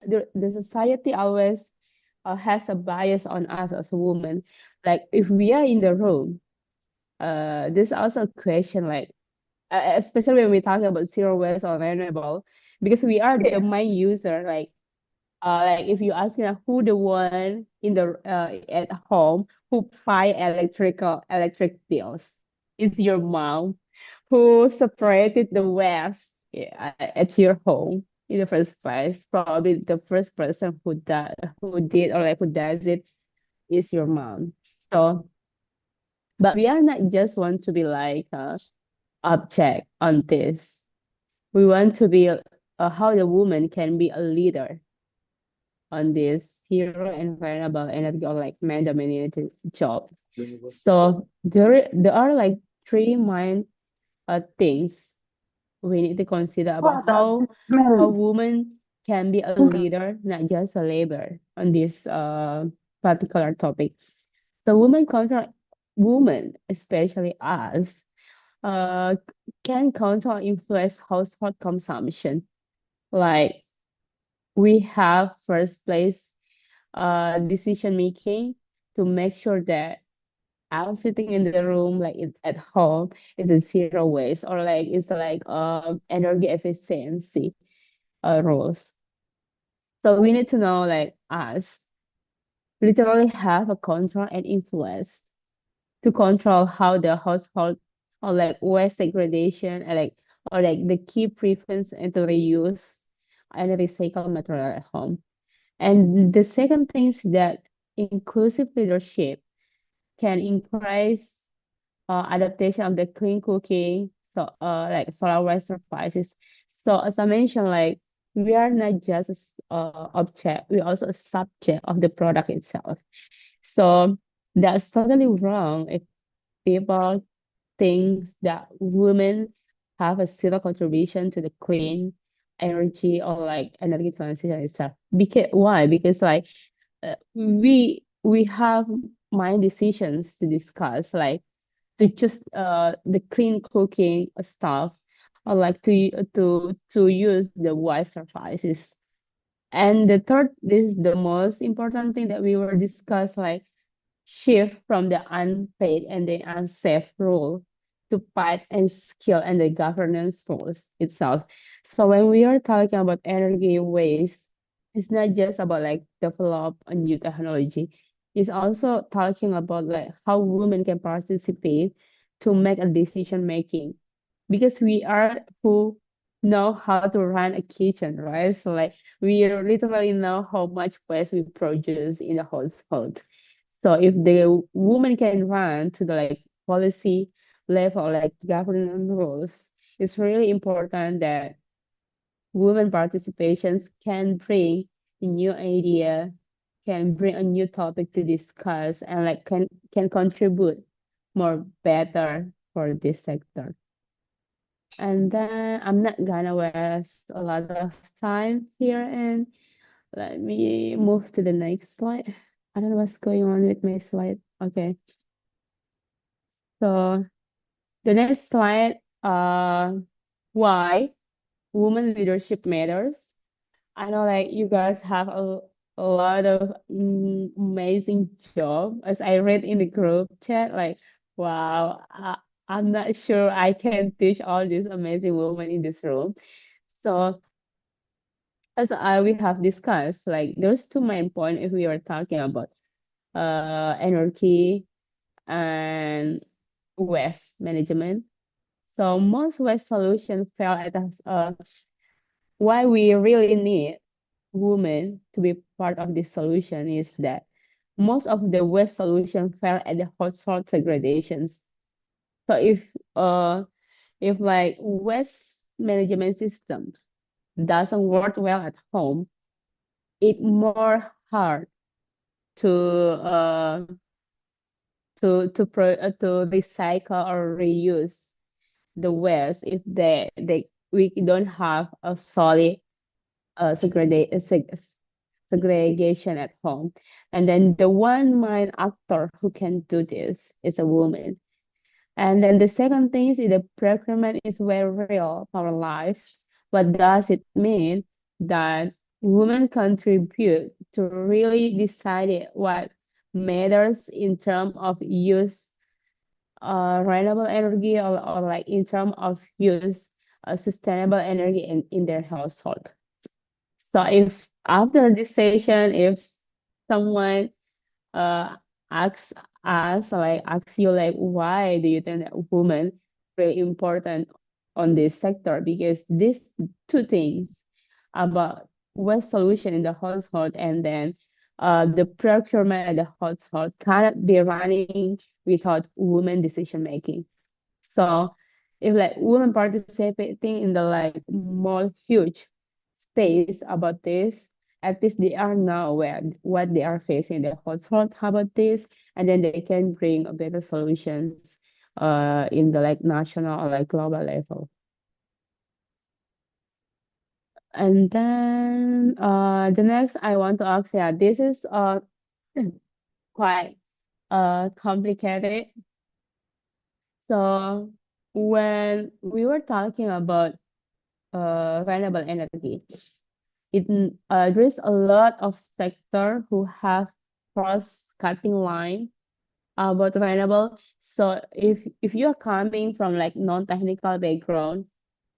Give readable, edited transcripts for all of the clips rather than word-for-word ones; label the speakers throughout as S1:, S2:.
S1: the society always has a bias on us as a woman. Like if we are in the room, there's also a question like, especially when we talk about zero waste or renewable, because we are the
S2: Yeah.
S1: main user. Like if you ask who the one in the at home who pay electric bills, is your mom who separated the waste, at your home in the first place. Probably the first person who did or like who does it is your mom. So, but we are not just want to be like a object on this. We want to be how the woman can be a leader on this hero and variable energy or like man dominated job. So there are like three main things we need to consider about
S2: What about
S1: how a
S2: men?
S1: woman can be a leader, not just a labor on this particular topic. So women, especially us, uh can control influence household consumption. Like we have first place decision making to make sure that I'm sitting in the room like it's at home is a zero waste or like it's like energy efficiency rules. So we need to know like us literally have a control and influence to control how the household or like waste segregation and like or like the key preference and to reuse and recycle material at home. And the second thing is that inclusive leadership can increase adaptation of the clean cooking, so like solar waste surfaces. So as I mentioned, like we are not just object, we also a subject of the product itself. So that's totally wrong if people think that women have a zero contribution to the clean energy or like energy transition itself. Because why? Because like we have mind decisions to discuss, like to just the clean cooking stuff, or like to use the white surfaces. And the third, this is the most important thing that we will discuss, like shift from the unpaid and the unsafe role to paid and skill and the governance roles itself. So when we are talking about energy waste, it's not just about like develop a new technology. It's also talking about like how women can participate to make a decision making, because we are who know how to run a kitchen, right? So like we literally know how much waste we produce in the household. So if the woman can run to the like policy level, like governance rules, it's really important that women participations can bring a new idea, can bring a new topic to discuss, and like can contribute more better for this sector. And then I'm not gonna waste a lot of time here, and let me move to the next slide. I don't know what's going on with my slide. Okay, so the next slide, why women leadership matters. I know like you guys have a lot of amazing job. As I read in the group chat, like, wow, I'm not sure I can teach all these amazing women in this room. So as we have discussed, like there's two main points if we are talking about anarchy and waste management. So most waste solutions fail at us. Why we really need women to be part of this solution is that most of the waste solution fail at the household segregations. So if like waste management system doesn't work well at home, it more hard to to recycle or reuse the waste if they we don't have a solid segregation at home. And then the one main actor who can do this is a woman. And then the second thing is the procurement is very real for life. What does it mean that women contribute to really deciding what matters in terms of use renewable energy or like in terms of use sustainable energy in their household. So if after this session, if someone uh asks asks you like why do you think that women really important on this sector, because these two things about waste solution in the household and then the procurement at the household cannot be running without women decision making. So if like women participating in the like more huge space about this, at least they are now aware what they are facing in their household about this, and then they can bring a better solutions in the like national or like global level. And then the next I want to ask, yeah, this is quite complicated. So when we were talking about renewable energy, there's a lot of sector who have cross-cutting line about renewable. So if you're coming from like non-technical background,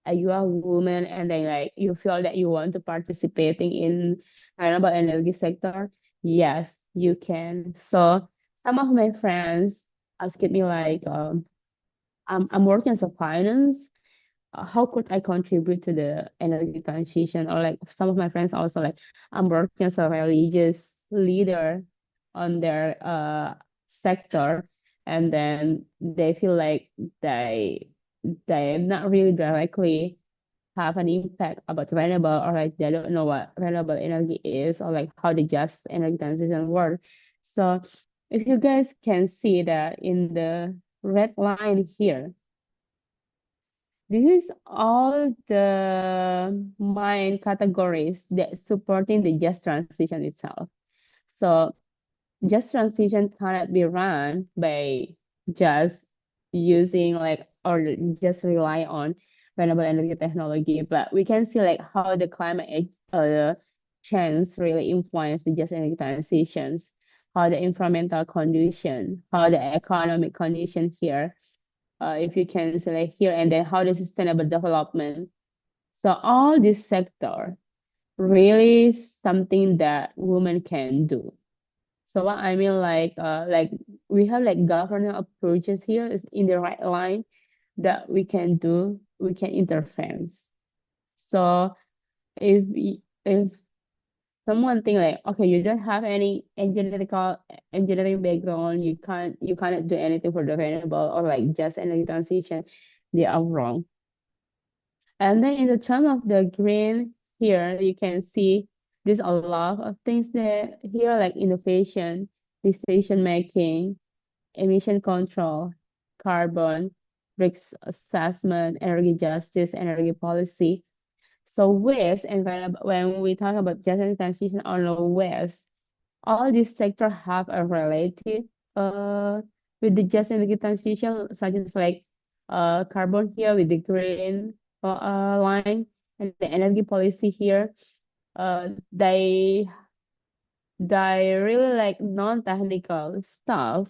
S1: and you are a woman, and then like you feel that you want to participating in renewable energy sector, yes, you can. So some of my friends asked me like, I'm working as a finance, how could I contribute to the energy transition? Or like some of my friends also like, I'm working as a religious leader on their sector, and then they feel like they not really directly have an impact about renewable, or like they don't know what renewable energy is, or like how the just energy transition work. So if you guys can see that in the red line here, this is all the main categories that supporting the just transition itself. So just transition cannot be run by just using like or just rely on renewable energy technology, but we can see like how the change really influence the just energy transitions, how the environmental condition, how the economic condition here, if you can select here, and then how the sustainable development. So all this sector really something that women can do. So what I mean like we have like governance approaches here is in the right line that we can do, we can interference. So if someone think like, okay, you don't have any engineering background, you cannot do anything for the renewable or like just energy transition, they are wrong. And then in the term of the green here, you can see there's a lot of things there here, like innovation, decision making, emission control, carbon, risk assessment, energy justice, energy policy. So waste and when we talk about just energy transition on the waste, all these sectors have a related uh with the just energy transition, such as like carbon here with the green line, and the energy policy here. Uh, they they really like non-technical stuff,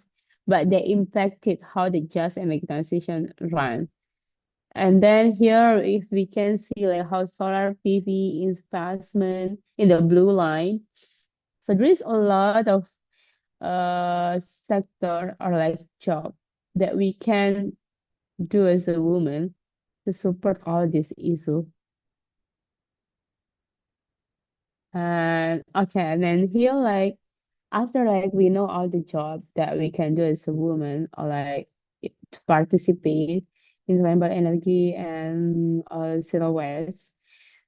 S1: but they impacted how the just energy transition runs. And then here, if we can see like how solar PV investment in the blue line. So there is a lot of sector or like job that we can do as a woman to support all this issue. And okay, and then here like after like we know all the job that we can do as a woman, or like to participate in renewable energy and zero waste,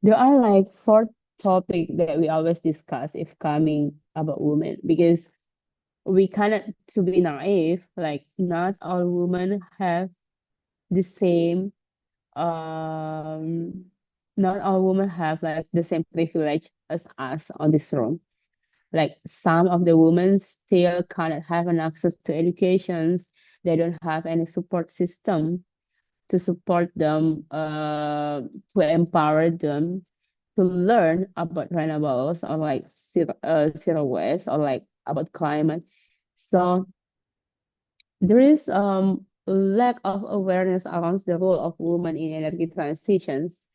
S1: there are like four topic that we always discuss if coming about women, because we cannot to be naive, like not all women have the same um not all women have like the same privilege as us on this room. Like some of the women still cannot have an access to educations. They don't have any support system to support them, to empower them. to learn about renewables or like zero waste or like about climate. So there is lack of awareness around the role of women in energy transitions.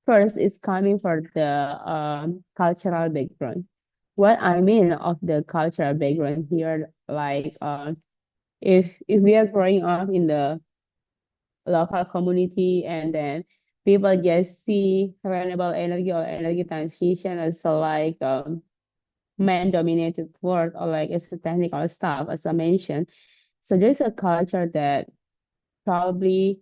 S1: First is coming for the cultural background. What I mean of the cultural background here, like if we are growing up in the local community and then people just see renewable energy or energy transition as a, like man-dominated world or like it's a technical stuff, as I mentioned. So there's a culture that probably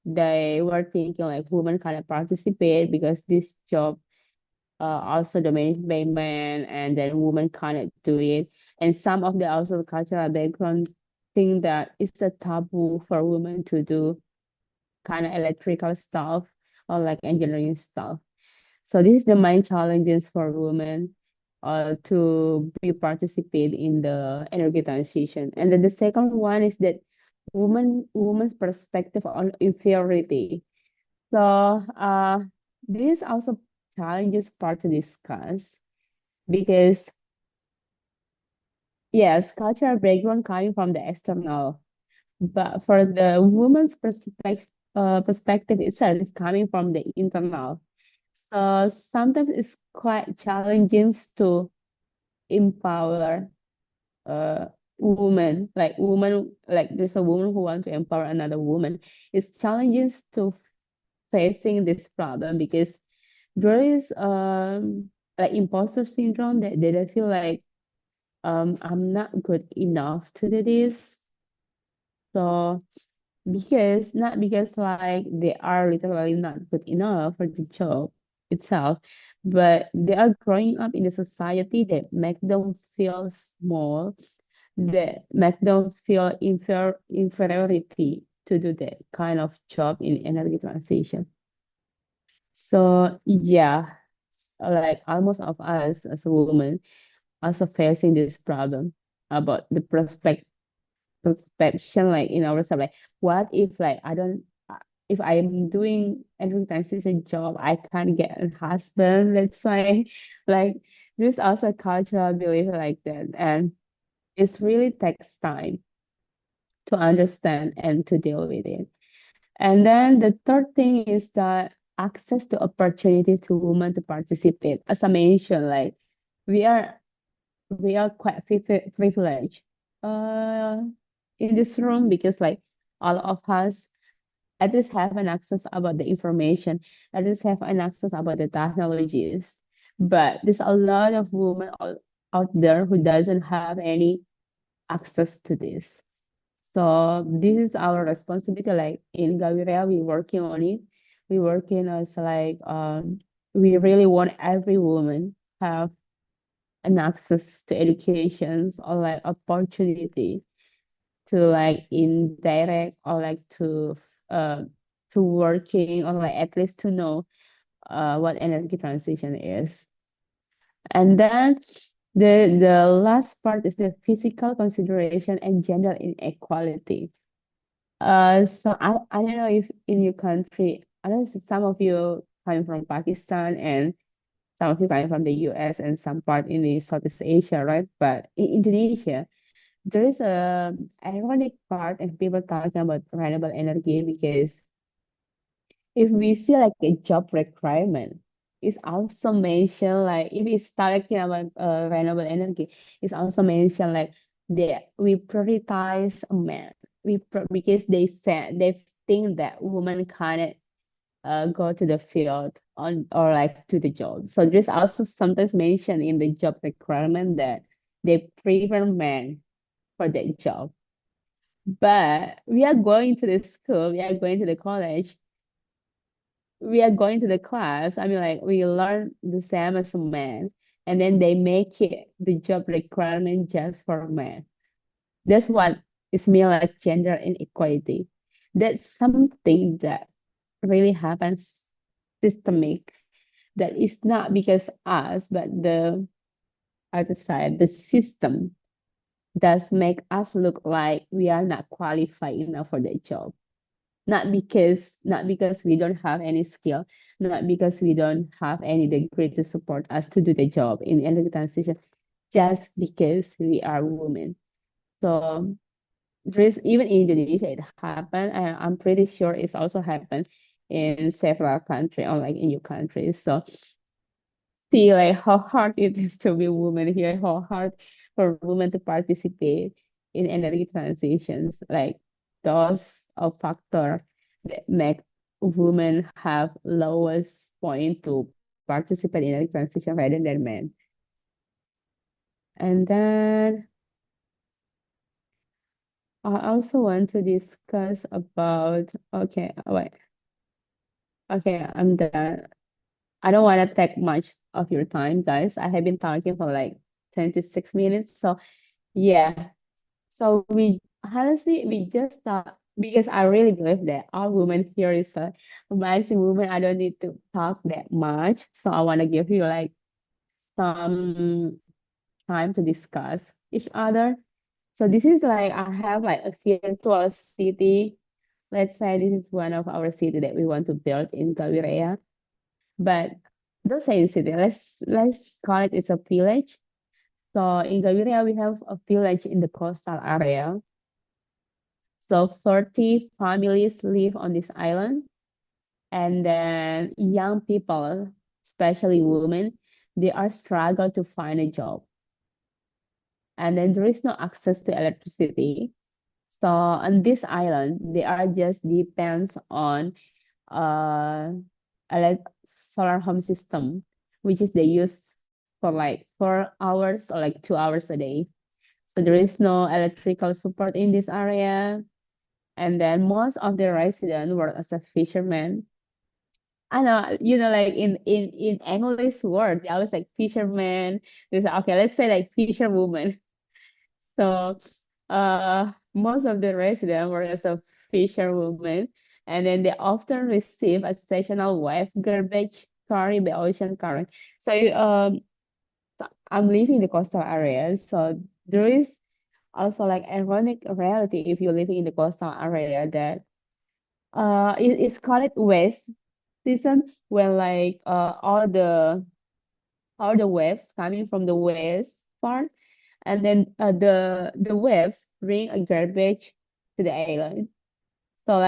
S1: they were thinking like women cannot participate because this job also dominated by men and then women cannot do it. And some of the also cultural background think that it's a taboo for women to do kind of electrical stuff or like engineering stuff. So this is the main challenges for women to be participate in the energy transition. And then the second one is that women's perspective on inferiority. So this also challenges part to discuss because yes, cultural background coming from the external, but for the woman's perspective itself is coming from the internal. So sometimes it's quite challenging to empower uh woman, like there's a woman who wants to empower another woman. It's challenging to facing this problem because there is like imposter syndrome that they feel like I'm not good enough to do this. So because not because like they are literally not good enough for the job itself, but they are growing up in a society that make them feel small, that make them feel inferiority to do that kind of job in energy transition. So yeah, like almost of us as a woman also facing this problem about the perception like in ourselves, like what if like I don't if I'm doing every transition job I can't get a husband, let's say. Like there's also a cultural belief like that, and it's really takes time to understand and to deal with it. And then the third thing is that access to opportunity to women to participate, as I mentioned, like we are we are quite privileged uh in this room because like all of us at least have an access about the information, at least have an access about the technologies. But there's a lot of women out there who doesn't have any access to this. So this is our responsibility. Like in Gaviria, we working on it. We working as like we really want every woman have an access to educations or like opportunity to like indirect or like uh to working or like at least to know what energy transition is. And then the last part is the physical consideration and gender inequality. So I don't know if in your country, I know some of you coming from Pakistan and some of you coming from the US and some part in the Southeast Asia, right? But in Indonesia, there is a ironic part and people talking about renewable energy because if we see like a job requirement, it's also mentioned like if it's talking about renewable energy, it's also mentioned like that we prioritize a man. Because they said they think that women can't go to the field on or like to the job. So there's also sometimes mentioned in the job requirement that they prefer men for that job. But we are going to the school, we are going to the college, we are going to the class. I mean, like we learn the same as a man, and then they make it the job requirement just for men. That's what is mean like gender inequality. That's something that really happens systemic. That is not because us, but the other side, the system does make us look like we are not qualified enough for that job. Not because we don't have any skill, not because we don't have any degree to support us to do the job in energy transition, just because we are women. So there's even in Indonesia it happened, and I'm pretty sure it's also happened in several countries or like in your countries. So see like how hard it is to be a woman here, how hard for women to participate in energy transitions. Like those are factor that make women have lowest point to participate in energy transition rather than men. And then I also want to discuss about wait. Okay, I'm done. I don't want to take much of your time, guys. I have been talking for like 26 minutes. So yeah. So we honestly we just thought because I really believe that all women here is a amazing woman. I don't need to talk that much. So I want to give you like some time to discuss each other. So this is like I have like a virtual city. Let's say this is one of our city that we want to build in Gavirea. But don't say city. Let's call it it's a village. So in Gaviria, we have a village in the coastal area. So 30 families live on this island, and then young people, especially women, they are struggle to find a job, and then there is no access to electricity. So on this island, they are just depends on uh solar home system, which is they use for like 4 hours or like 2 hours a day. So there is no electrical support in this area. And then most of the residents work as a fisherman. I know, like in English word, they always like fisherman. They say, okay, let's say like fisherwoman. So most of the residents work as a fisherwoman, and then they often receive a seasonal wave garbage carried by ocean current. So I'm living in the coastal areas, so there is also like ironic reality if you're living in the coastal area that it's called west season when like all the waves coming from the west part, and then the waves bring a garbage to the island. So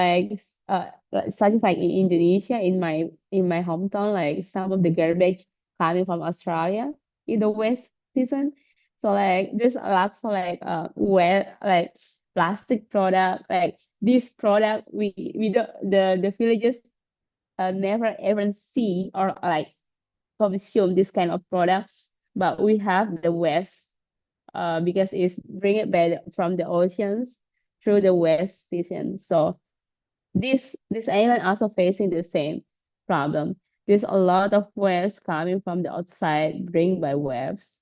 S1: such as like in Indonesia, in my hometown, like some of the garbage coming from Australia in the west season. So like there's lots of like wet like plastic product, like this product we don't the villagers never even see or like consume this kind of product, but we have the west because it's bring it back from the oceans through the west season. So this island also facing the same problem. There's a lot of waves coming from the outside, bring by waves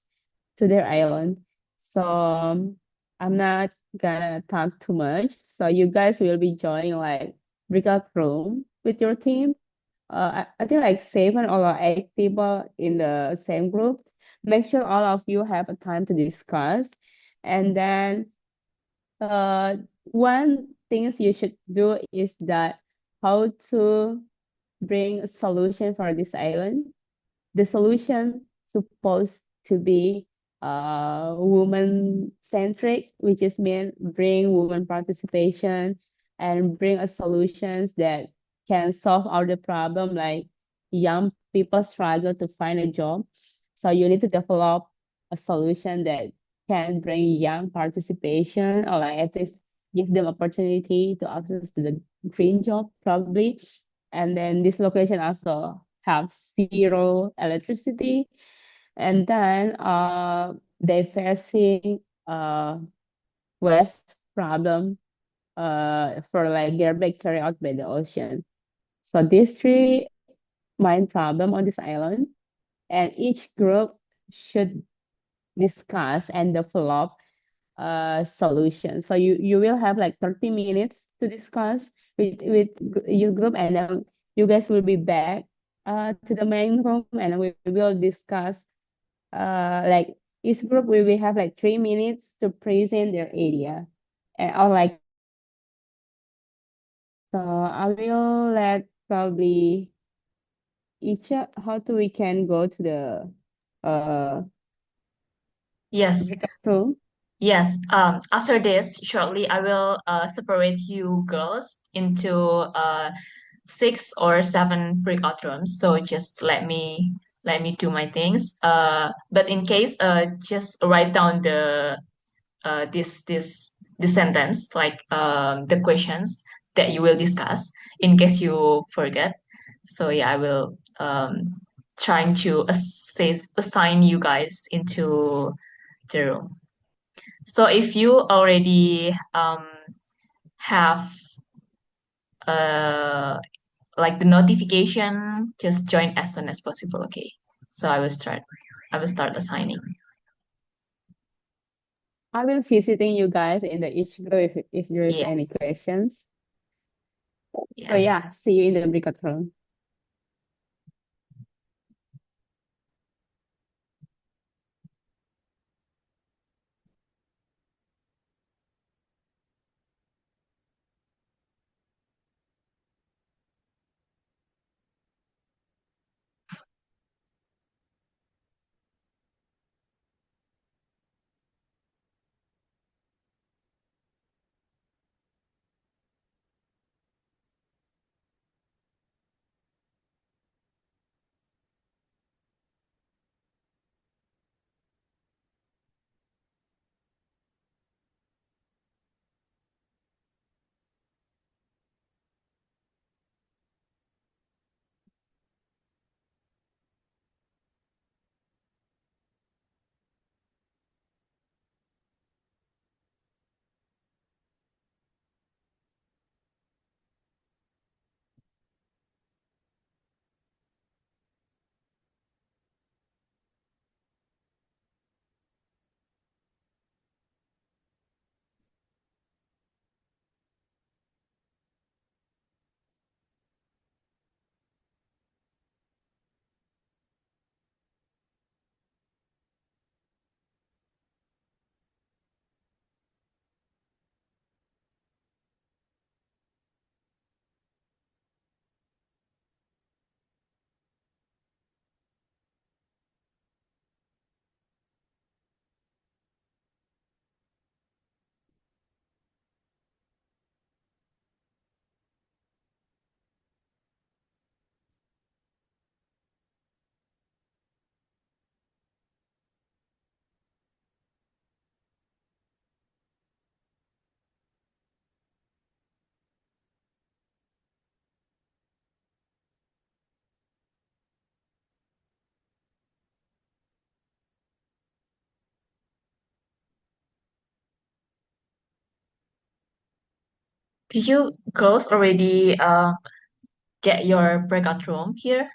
S1: to their island. So I'm not gonna talk too much. So you guys will be joining like breakout room with your team. I think like 7 or 8 people in the same group. Make sure all of you have a time to discuss, and then uh, one things you should do is that how to bring a solution for this island. The solution supposed to be woman centric, which is mean bring woman participation and bring a solutions that can solve all the problem like young people struggle to find a job. So you need to develop a solution that can bring young participation or like at least give them opportunity to access to the green job probably. And then this location also have zero electricity. And then they facing waste problem for like garbage carried out by the ocean. So these three main problem on this island, and each group should discuss and develop solution. So you will have like 30 minutes to discuss your group, and then you guys will be back to the main room, and we will discuss like each group will have like 3 minutes to present their idea or like so I will let probably how to we can go to the uh
S2: Yes.
S1: breakout room?
S2: Yes. After this, shortly, I will separate you girls into six or seven breakout rooms. So just let me do my things. But in case, just write down the this sentence, like the questions that you will discuss in case you forget. So yeah, I will trying to assign you guys into the room. So if you already have uh like the notification, just join as soon as possible. Okay. So I will start assigning.
S1: I will visiting you guys in the each group if there is any
S2: Yes.
S1: questions. So yeah,
S2: Yes.
S1: see you in the breakout room.
S2: Did you girls already get your breakout room here?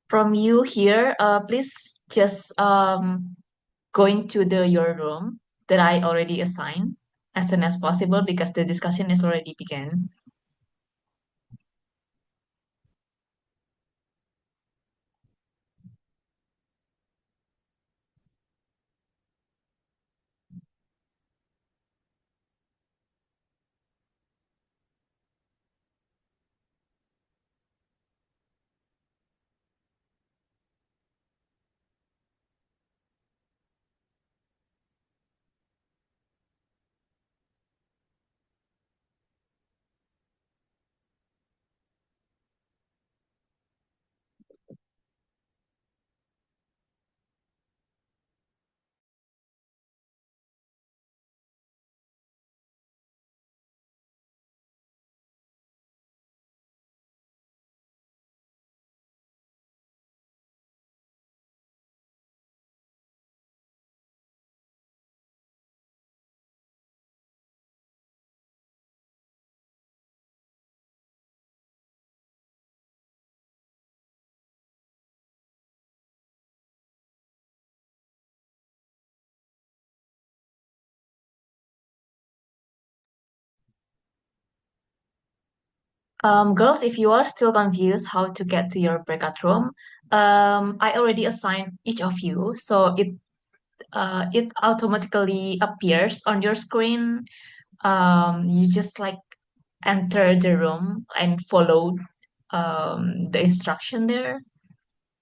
S2: From you here, please just going to the your room that I already assigned as soon as possible because the discussion is already began. Girls, if you are still confused how to get to your breakout room, I already assigned each of you, so it automatically appears on your screen. You just like enter the room and follow the instruction there.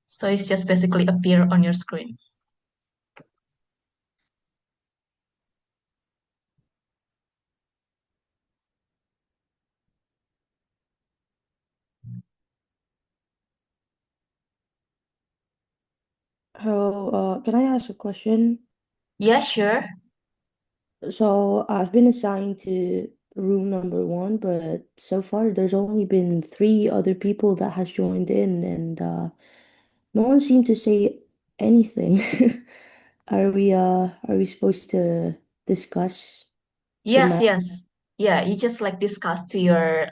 S2: So it's just basically appear on your screen.
S3: Hello, can I ask a question?
S2: Yeah, sure.
S3: So I've been assigned to room number one, but so far there's only been three other people that has joined in, and no one seemed to say anything. Are we supposed to discuss the
S2: Yes,
S3: map?
S2: yes. Yeah, you just like discuss to your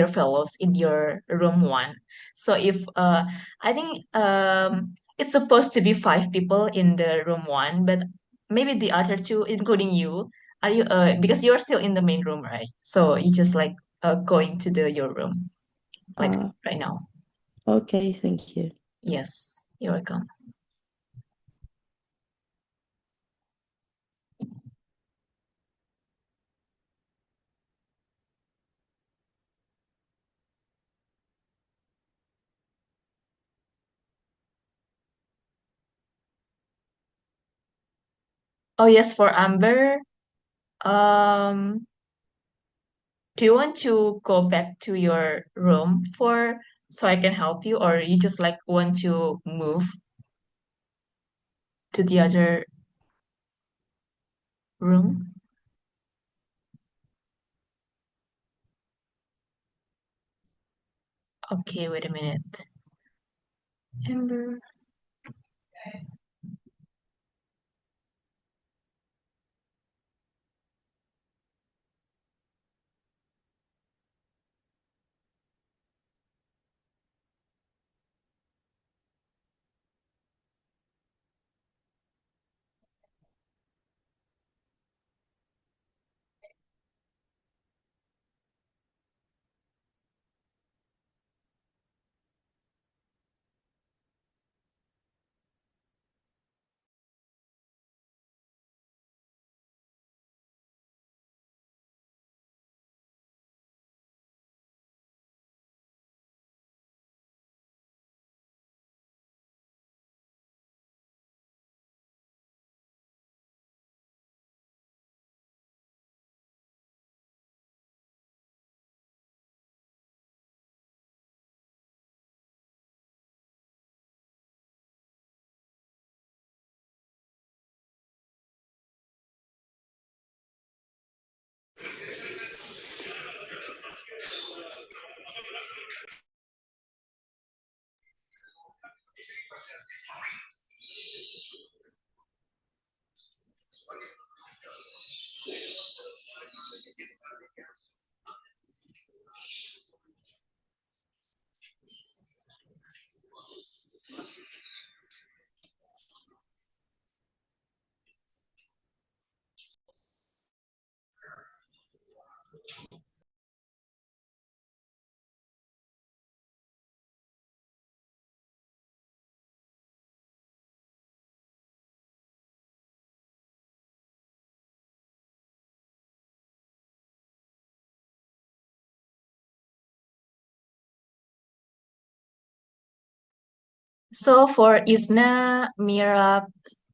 S2: fellows in your room one. So if I think it's supposed to be five people in the room one, but maybe the other two, including you, are you because you're still in the main room, right? So you just like going to the your room like
S3: Uh,
S2: right now.
S3: okay, thank you.
S2: Yes, you're welcome. Oh yes, for Amber, um, do you want to go back to your room for so I can help you, or you just like want to move to the other room? Okay, wait a minute. Amber. So for Isna, Mira,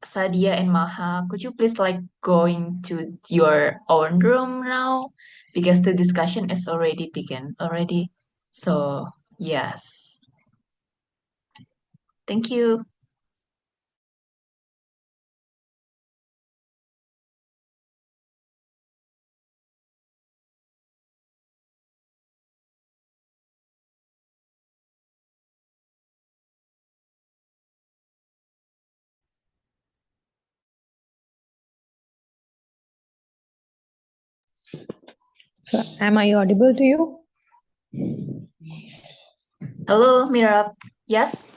S2: Sadia, and Maha, could you please like go into your own room now? Because the discussion is already begun already. So yes. Thank you.
S4: So, am I audible to you?
S2: Hello, Mira. Yes?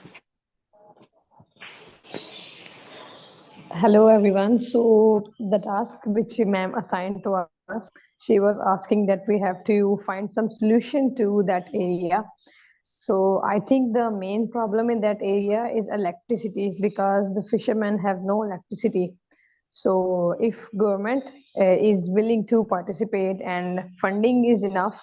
S4: Hello, everyone. So, the task which ma'am assigned to us, she was asking that we have to find some solution to that area. So I think the main problem in that area is electricity because the fishermen have no electricity. So if government is willing to participate and funding is enough,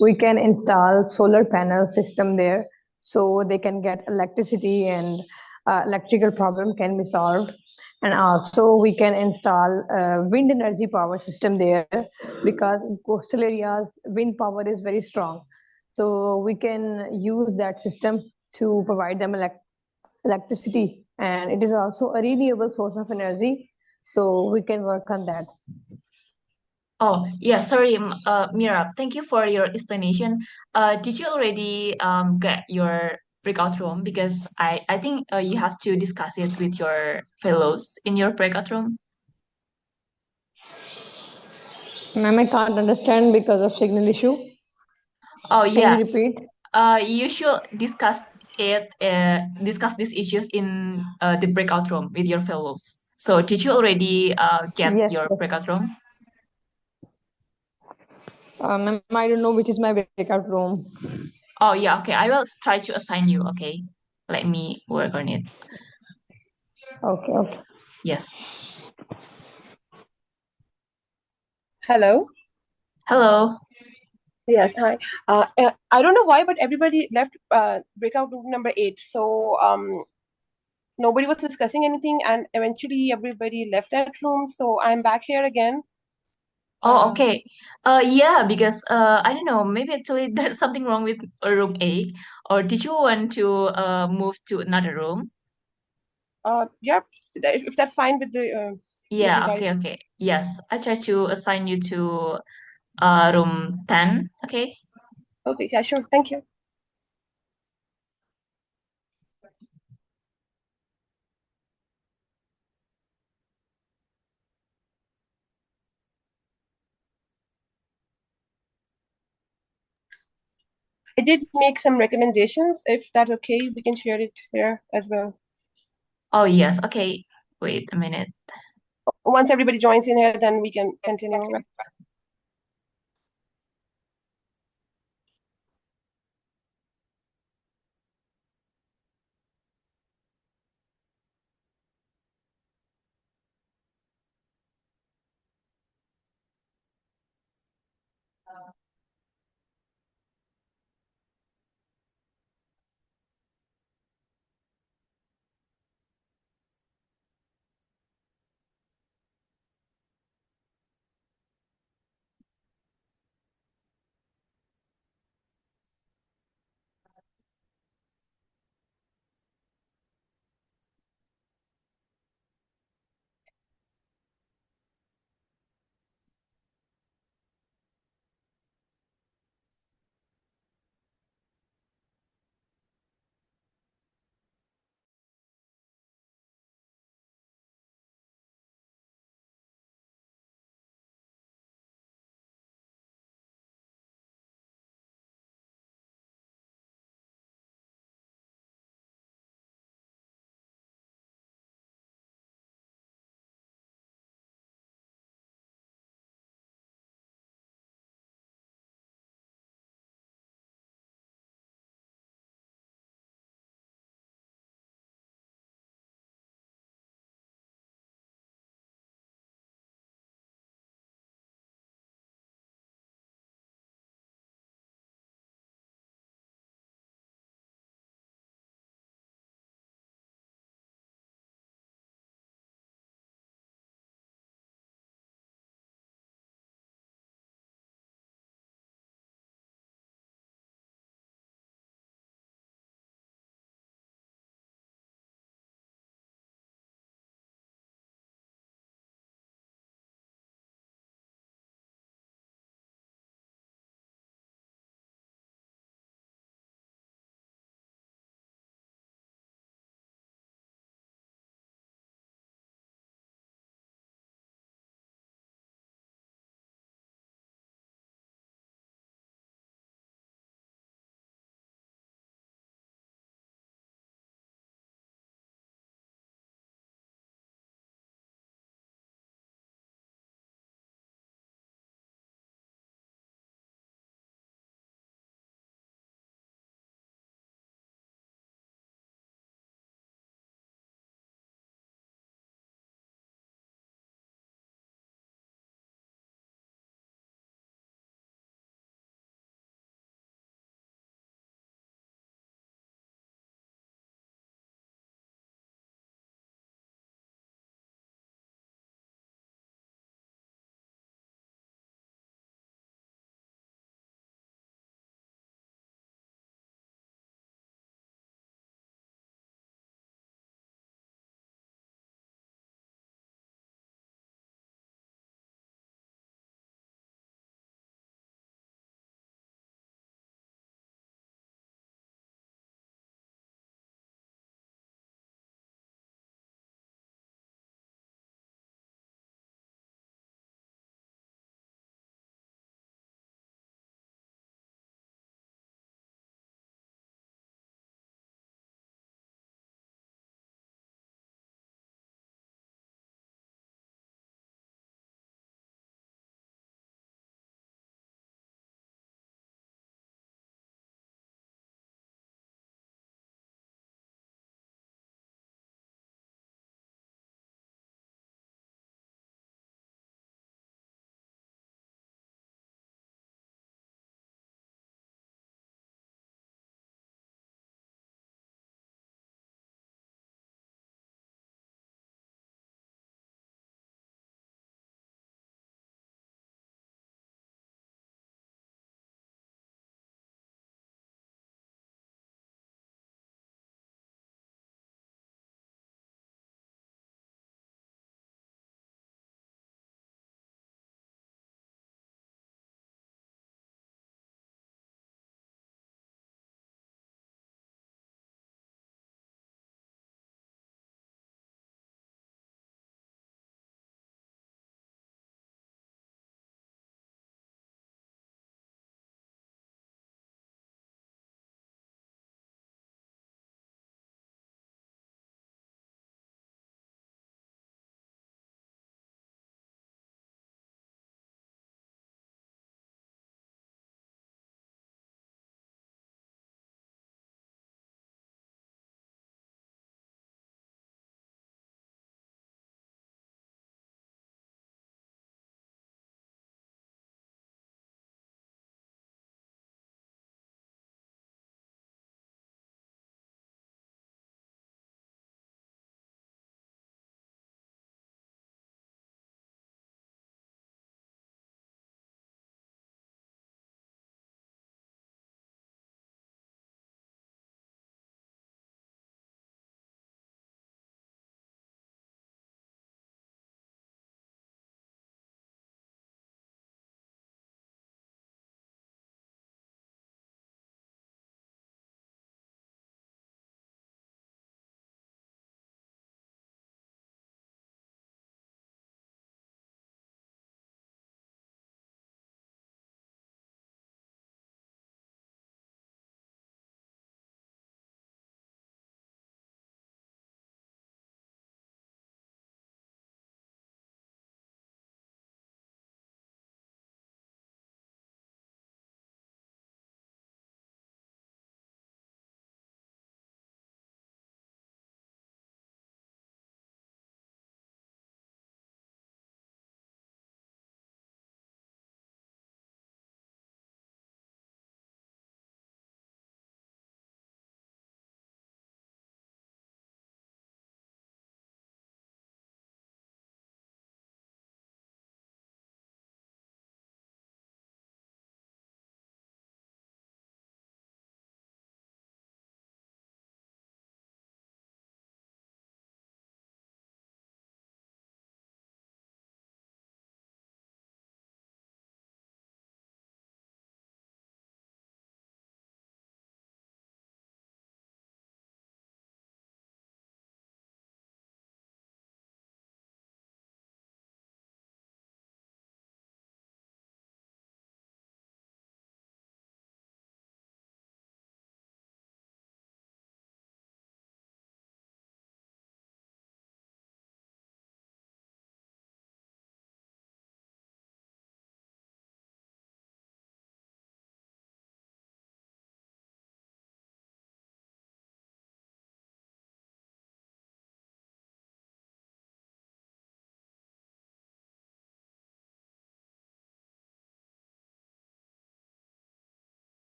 S4: we can install solar panel system there so they can get electricity and electrical problem can be solved. And also we can install wind energy power system there because in coastal areas wind power is very strong. So we can use that system to provide them electricity, and it is also a renewable source of energy. So we can work on that.
S2: Oh, yeah, sorry, Mira, thank you for your explanation. Did you already get your breakout room? Because I think you have to discuss it with your fellows in your breakout room.
S4: Ma'am, I can't understand because of signal issue.
S2: Oh,
S4: Can
S2: yeah.
S4: you repeat?
S2: You should discuss these issues in the breakout room with your fellows. So, did you already get
S4: Yes,
S2: your
S4: yes.
S2: breakout room?
S4: Ma'am, I don't know which is my breakout room.
S2: Oh, yeah, okay. I will try to assign you, okay? Let me work on it.
S4: Okay, okay.
S2: Yes.
S5: Hello.
S2: Hello.
S5: Yes, hi. I don't know why, but everybody left breakout room number 8. So nobody was discussing anything, and eventually everybody left that room. So I'm back here again.
S2: Oh,
S5: Uh,
S2: okay. Yeah, because I don't know, maybe actually there's something wrong with room 8, or did you want to move to another room?
S5: yeah, if that's fine with you
S2: Yeah, okay,
S5: guys.
S2: okay. Yes, I try to assign you to room 10, okay?
S5: Okay, yeah, sure. Thank you. I did make some recommendations. If that's okay, we can share it here as well.
S2: Oh, yes, okay. Wait a minute.
S5: Once everybody joins in here, then we can continue, right?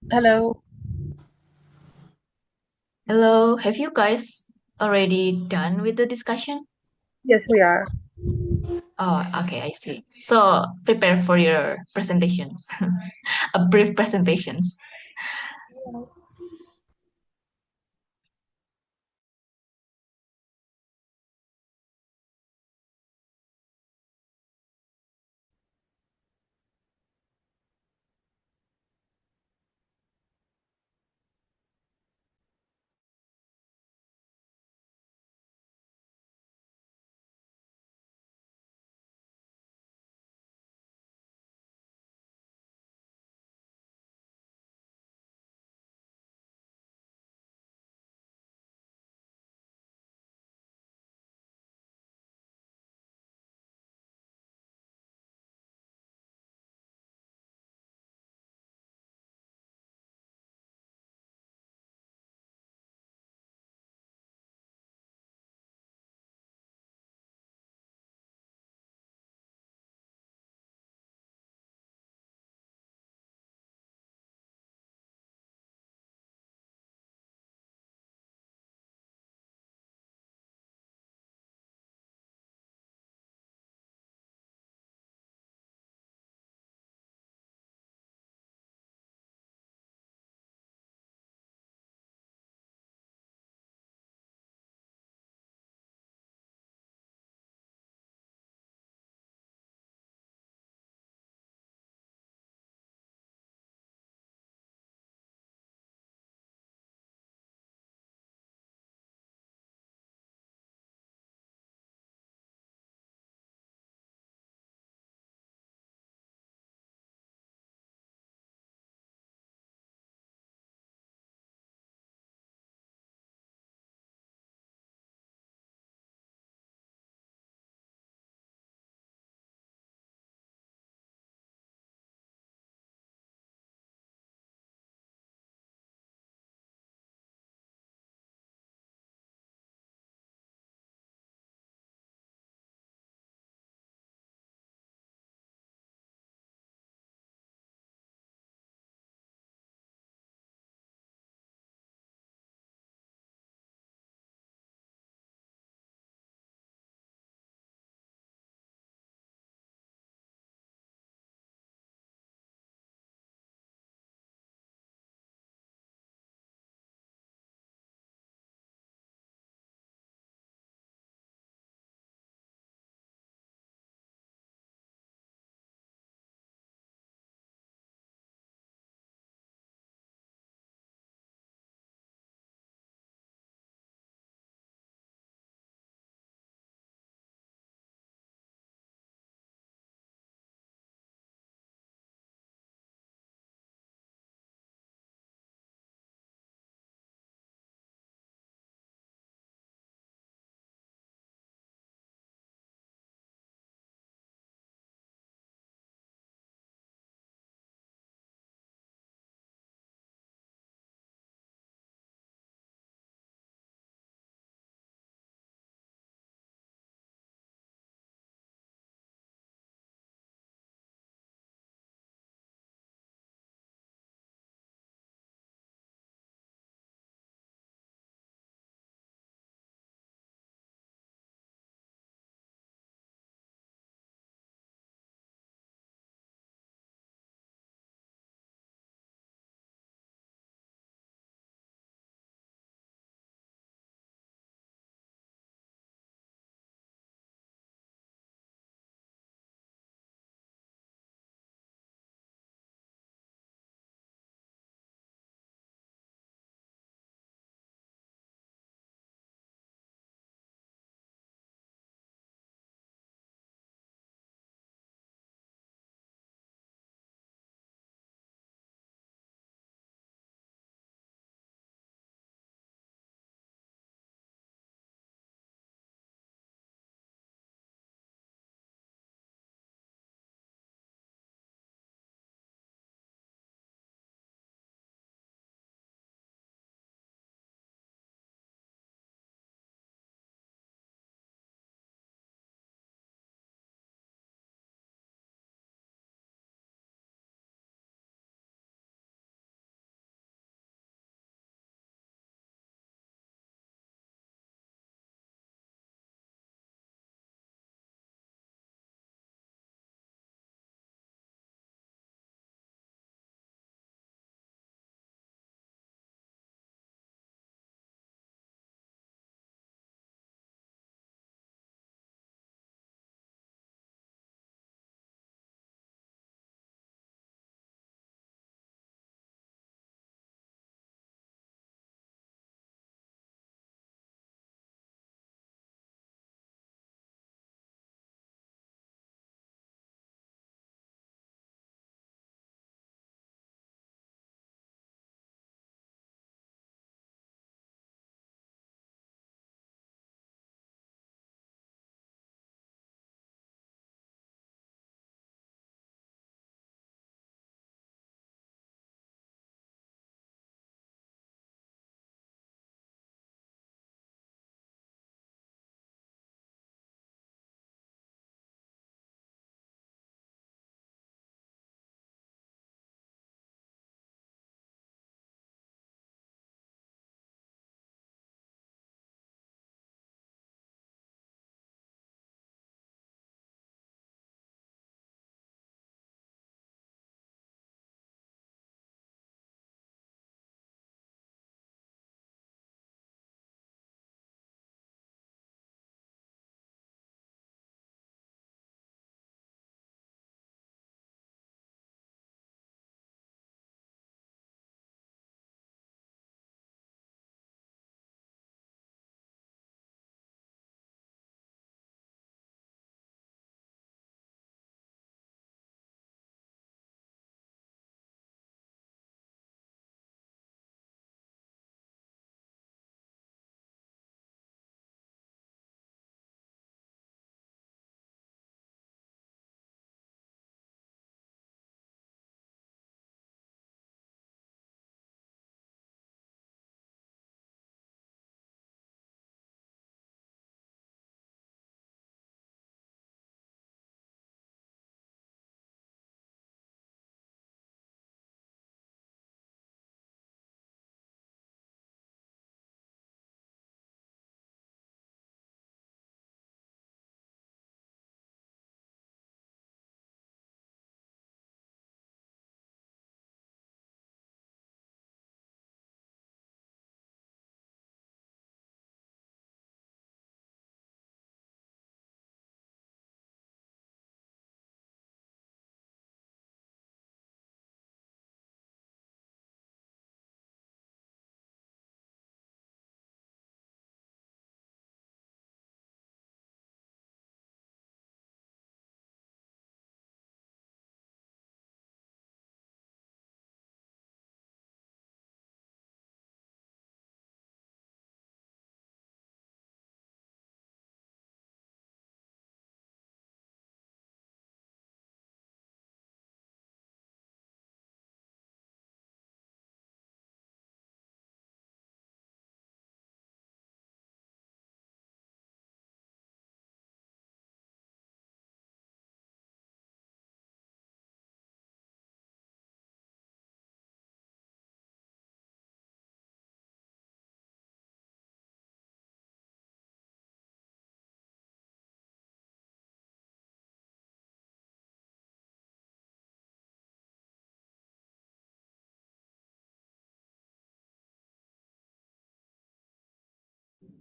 S5: Hello.
S2: Hello, have you guys already done with the discussion?
S5: Yes, we are.
S2: Oh, okay, I see. So prepare for your presentations, a brief presentations.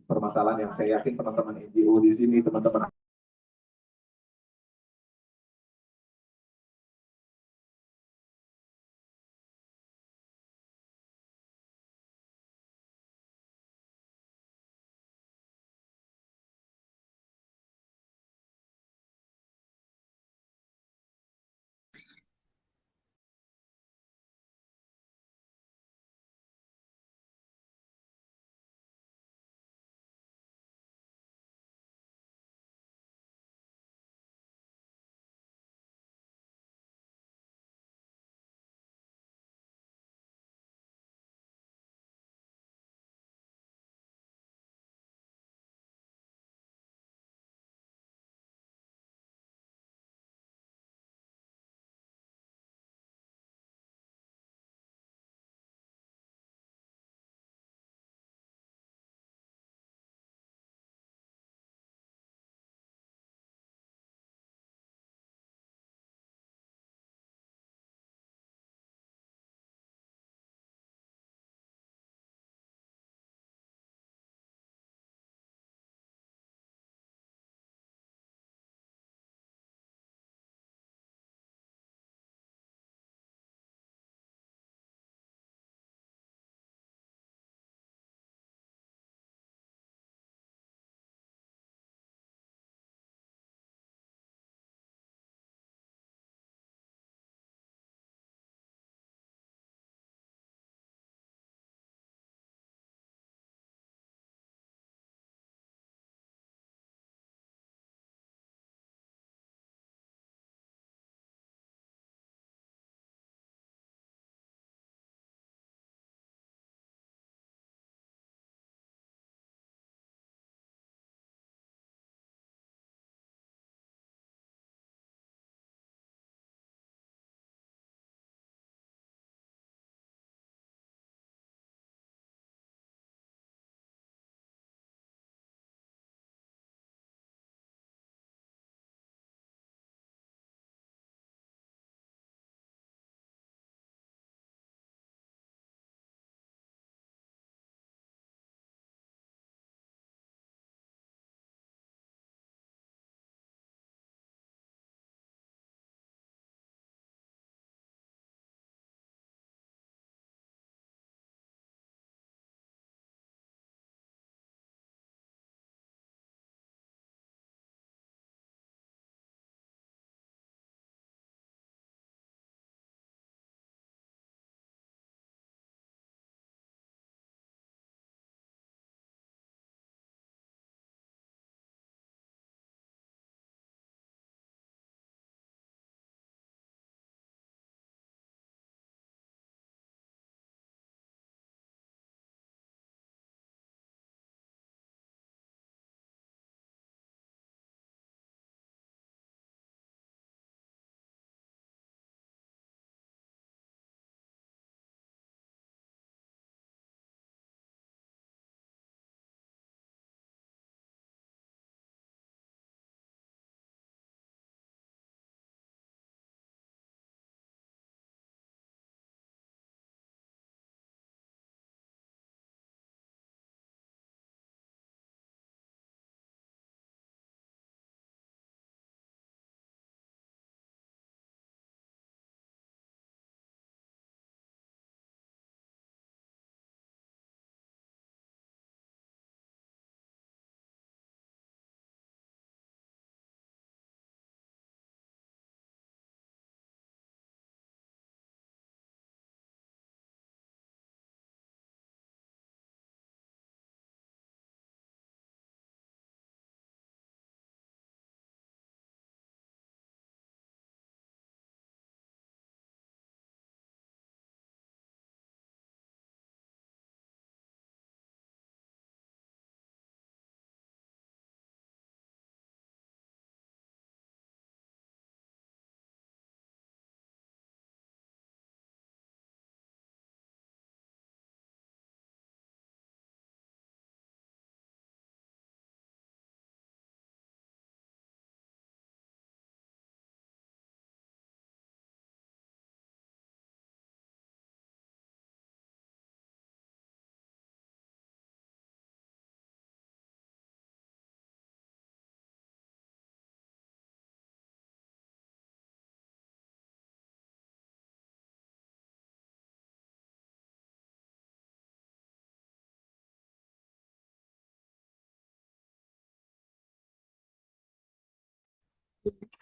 S6: permasalahan yang saya yakin teman-teman NGO di sini, teman-teman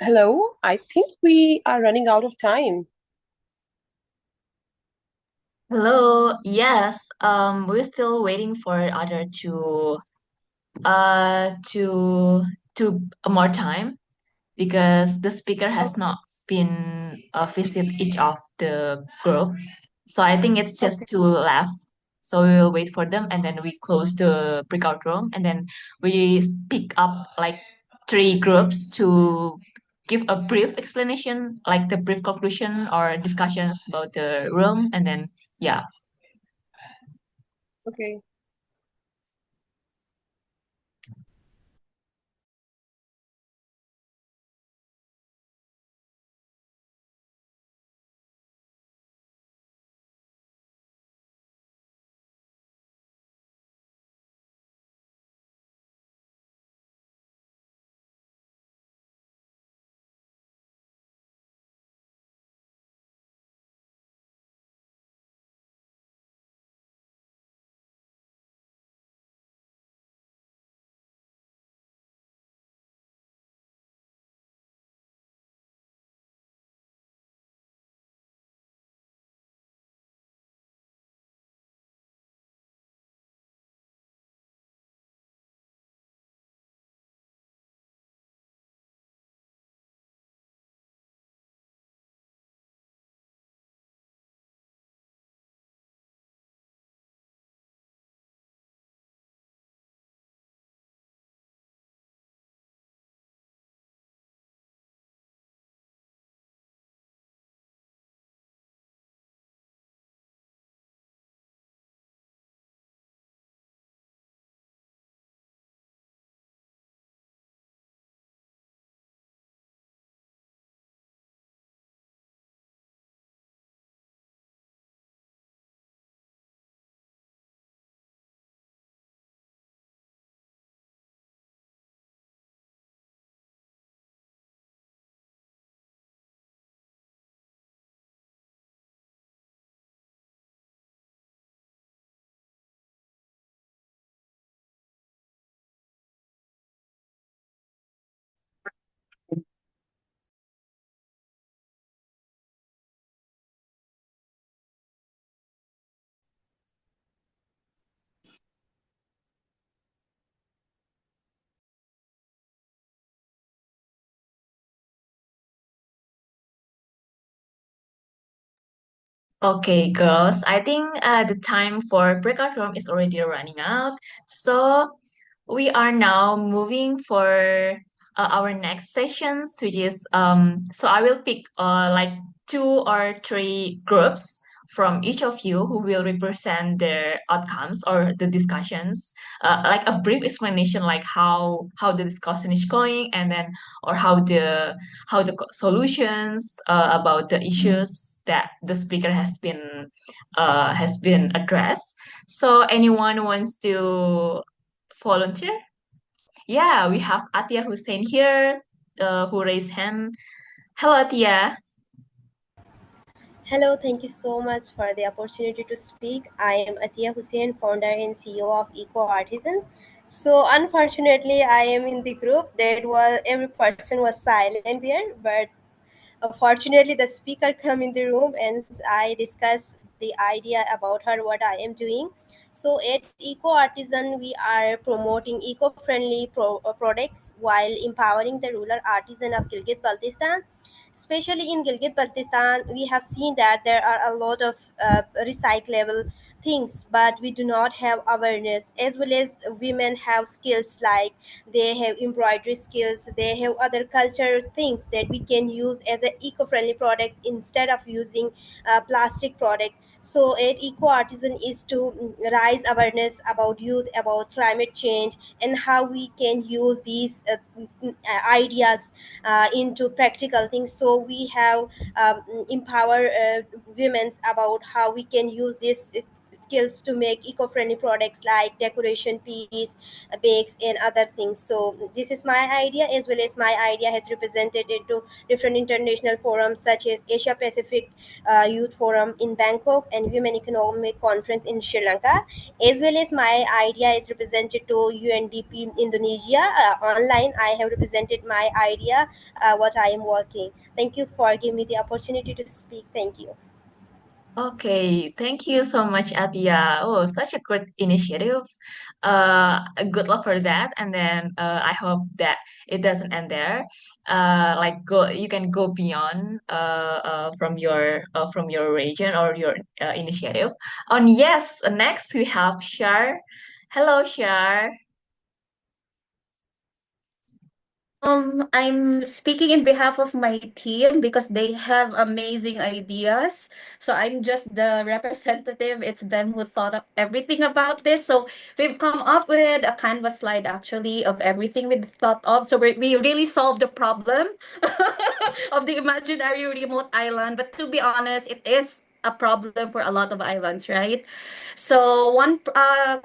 S5: Hello, I think we are running out of time.
S2: Hello. Yes. We're still waiting for other to more time because the speaker has
S5: Okay.
S2: not been visit each of the group. So I think it's just
S5: Okay.
S2: two left. So we will wait for them and then we close the breakout room and then we pick up like three groups to give a brief explanation, like the brief conclusion or discussions about the room and then yeah.
S5: Okay.
S2: Okay, girls, I think the time for breakout room is already running out. So we are now moving for our next sessions, which is so I will pick like two or three groups from each of you who will represent their outcomes or the discussions, like a brief explanation like how the discussion is going and then or how the solutions about the issues that the speaker has been addressed. So anyone wants to volunteer? Yeah, we have Atia Hussein here, who raised hand. Hello, Atia.
S7: Hello, thank you so much for the opportunity to speak. I am Atiya Hussein, founder and CEO of Eco Artisan. So unfortunately, I am in the group that was every person was silent there, but fortunately, the speaker come in the room and I discuss the idea about her what I am doing. So at Eco Artisan, we are promoting eco-friendly products while empowering the rural artisan of Gilgit-Baltistan. Especially in Gilgit-Baltistan, we have seen that there are a lot of recyclable things, but we do not have awareness. As well as women have skills like they have embroidery skills, they have other culture things that we can use as a eco-friendly products instead of using plastic product. So at Eco Artisan is to raise awareness about youth, about climate change, and how we can use these ideas into practical things. So we have empower women about how we can use this skills to make eco-friendly products like decoration piece, bakes, and other things. So this is my idea, as well as my idea has represented into different international forums such as Asia Pacific Youth Forum in Bangkok and Women Economic Conference in Sri Lanka, as well as my idea is represented to UNDP in Indonesia. Online, I have represented my idea, what I am working. Thank you for giving me the opportunity to speak. Thank you.
S2: Okay, thank you so much, Atia. Oh, such a great initiative. Good luck for that. And then I hope that it doesn't end there. Like you can go beyond from your region or your initiative. On yes, next we have Shar. Hello, Shar.
S8: I'm speaking in behalf of my team because they have amazing ideas. So I'm just the representative. It's them who thought of everything about this. So we've come up with a canvas slide actually of everything we thought of. So we really solved the problem of the imaginary remote island. But to be honest, it is a problem for a lot of islands, right? So one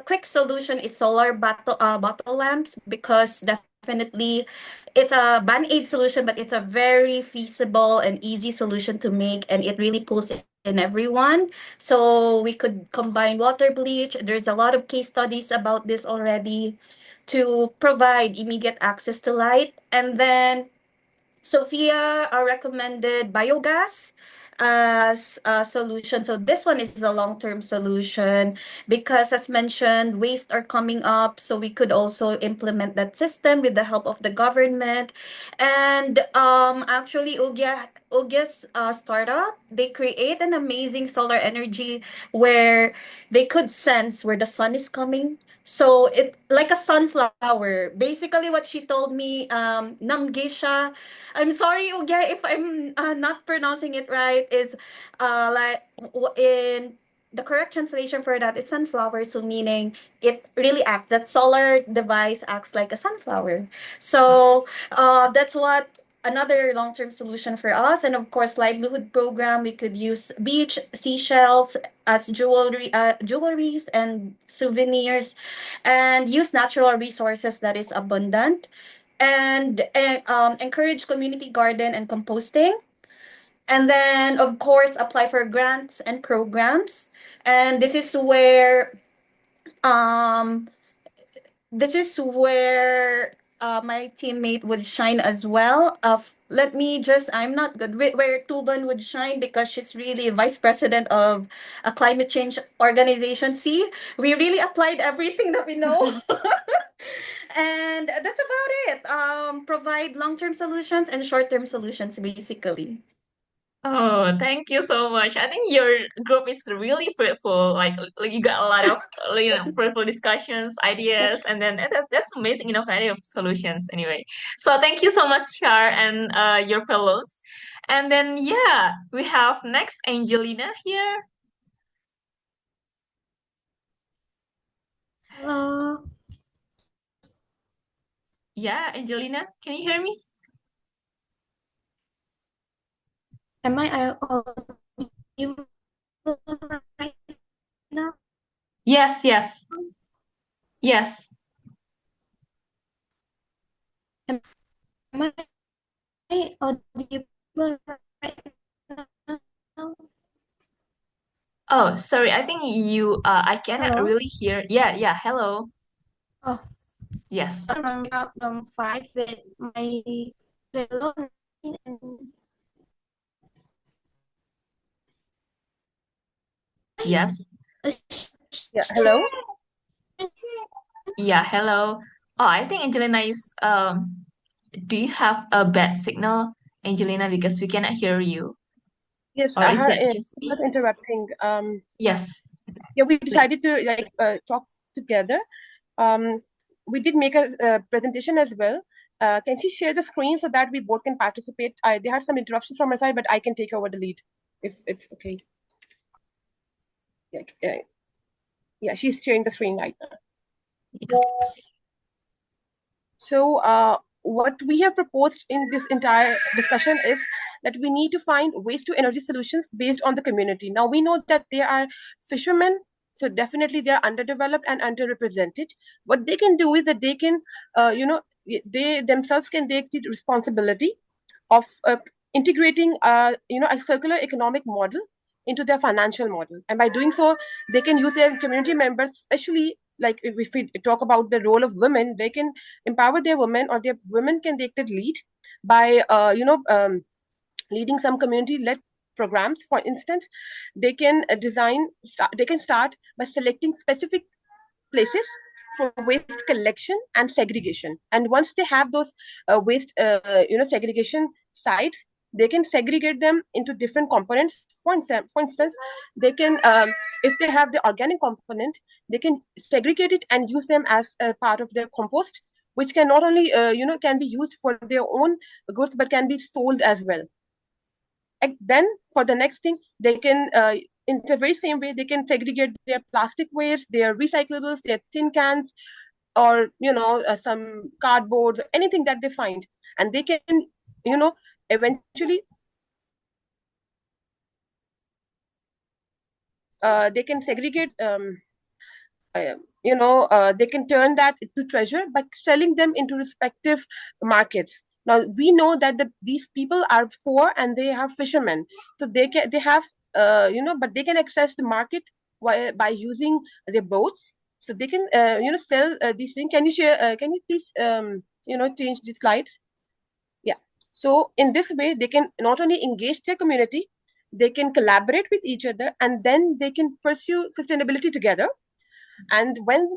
S8: quick solution is solar bottle lamps because definitely it's a band-aid solution, but it's a very feasible and easy solution to make, and it really pulls in everyone. So we could combine water bleach. There's a lot of case studies about this already to provide immediate access to light. And then Sophia recommended biogas as a solution. So this one is a long-term solution because as mentioned, waste are coming up. So we could also implement that system with the help of the government. And actually Ugya's startup, they create an amazing solar energy where they could sense where the sun is coming. So it like a sunflower. Basically what she told me, namgisha, I'm sorry, Uge, if I'm not pronouncing it right, is like in the correct translation for that, it's sunflower, so meaning it really acts, that solar device acts like a sunflower. So that's what another long-term solution for us. And of course, livelihood program, we could use beach seashells as jewelries and souvenirs, and use natural resources that is abundant, and encourage community garden and composting. And then, of course, apply for grants and programs. And um, this is where my teammate would shine as well. Let me just, I'm not good with where Tuban would shine because she's really vice president of a climate change organization. See, we really applied everything that we know. And that's about it. Provide long-term solutions and short-term solutions, basically.
S2: Oh, thank you so much. I think your group is really fruitful. Like you got a lot of fruitful discussions, ideas, and then that's amazing, innovative solutions. Anyway, so thank you so much, Shar, and your fellows. And then yeah, we have next Angelina here.
S9: Hello.
S2: Yeah, Angelina, can you hear me?
S9: Am I audible right now?
S2: Yes, yes, yes.
S9: Am I audible right now?
S2: Oh, sorry. I think I cannot
S9: Hello?
S2: really hear. Yeah, yeah. Hello.
S9: Oh,
S2: Yes,
S9: from 5 with my fellow and
S2: yes.
S5: Yeah, hello.
S2: Yeah, hello. Oh, I think Angelina is do you have a bad signal, Angelina, because we cannot hear you?
S5: Yes,
S2: Or is that
S5: I'm
S2: just
S5: not
S2: me?
S5: interrupting.
S2: Yes,
S5: Yeah, we
S2: please.
S5: decided to talk together. Um, we did make a presentation as well. Can she share the screen so that we both can participate? They had some interruptions from my side, but I can take over the lead if it's okay. Yeah, yeah, she's sharing the screen right now.
S2: Yes.
S5: So, what we have proposed in this entire discussion is that we need to find waste to energy solutions based on the community. Now, we know that there are fishermen, So definitely they are underdeveloped and underrepresented. What they can do is that they can, they themselves can take the responsibility of integrating, a circular economic model into their financial model. And by doing so, they can use their community members, especially like if we talk about the role of women, they can empower their women, or their women can take the lead by, leading some community-led programs. For instance, they can they can start by selecting specific places for waste collection and segregation. And once they have those waste segregation sites, they can segregate them into different components. For instance, they can, if they have the organic component, they can segregate it and use them as a part of their compost, which can not only can be used for their own goods, but can be sold as well. And then for the next thing, they can, in the very same way, they can segregate their plastic waste, their recyclables, their tin cans, or some cardboard, anything that they find, and they can, eventually, they can segregate. They can turn that into treasure by selling them into respective markets. Now we know that these people are poor and they are fishermen, so they have, but they can access the market by using their boats. So they can, sell these things. Can you share? Can you please, change the slides? Yeah. So in this way, they can not only engage their community, they can collaborate with each other, and then they can pursue sustainability together. And once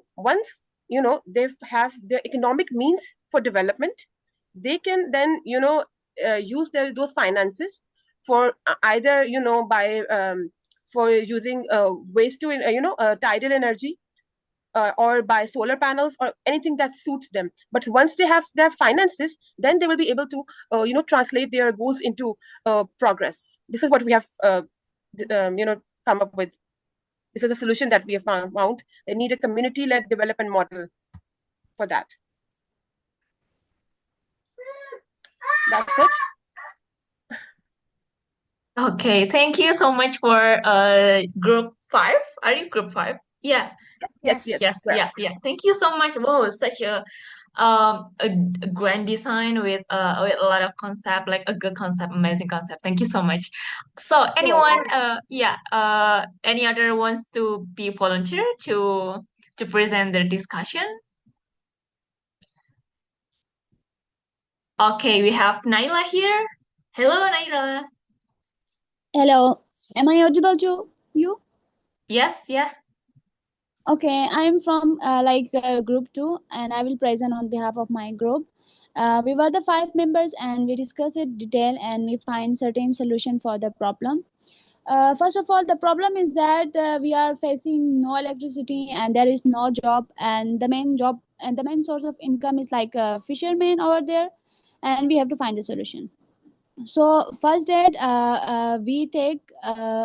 S5: they have the economic means for development, they can then use those finances for either by for using waste to tidal energy, or by solar panels, or anything that suits them. But once they have their finances, then they will be able to translate their goals into progress. This is what we have come up with. This is a solution that we have found. They need a community-led development model for that. That's it.
S2: Okay, thank you so much for group 5. Are you group 5? Yeah.
S5: Yes.
S2: Yeah. Thank you so much. Wow, such a grand design with a lot of concept, like a good concept, amazing concept. Thank you so much. So anyone, any other wants to be volunteer to present their discussion? Okay, we have Naila here. Hello, Naila.
S10: Hello, am I audible to you?
S2: Yes, yeah.
S10: Okay, I'm from group 2 and I will present on behalf of my group. We were the 5 members and we discussed it detail and we find certain solution for the problem. First of all, the problem is that we are facing no electricity and there is no job, and the main source of income is like a fisherman over there, and we have to find a solution. So first date, we take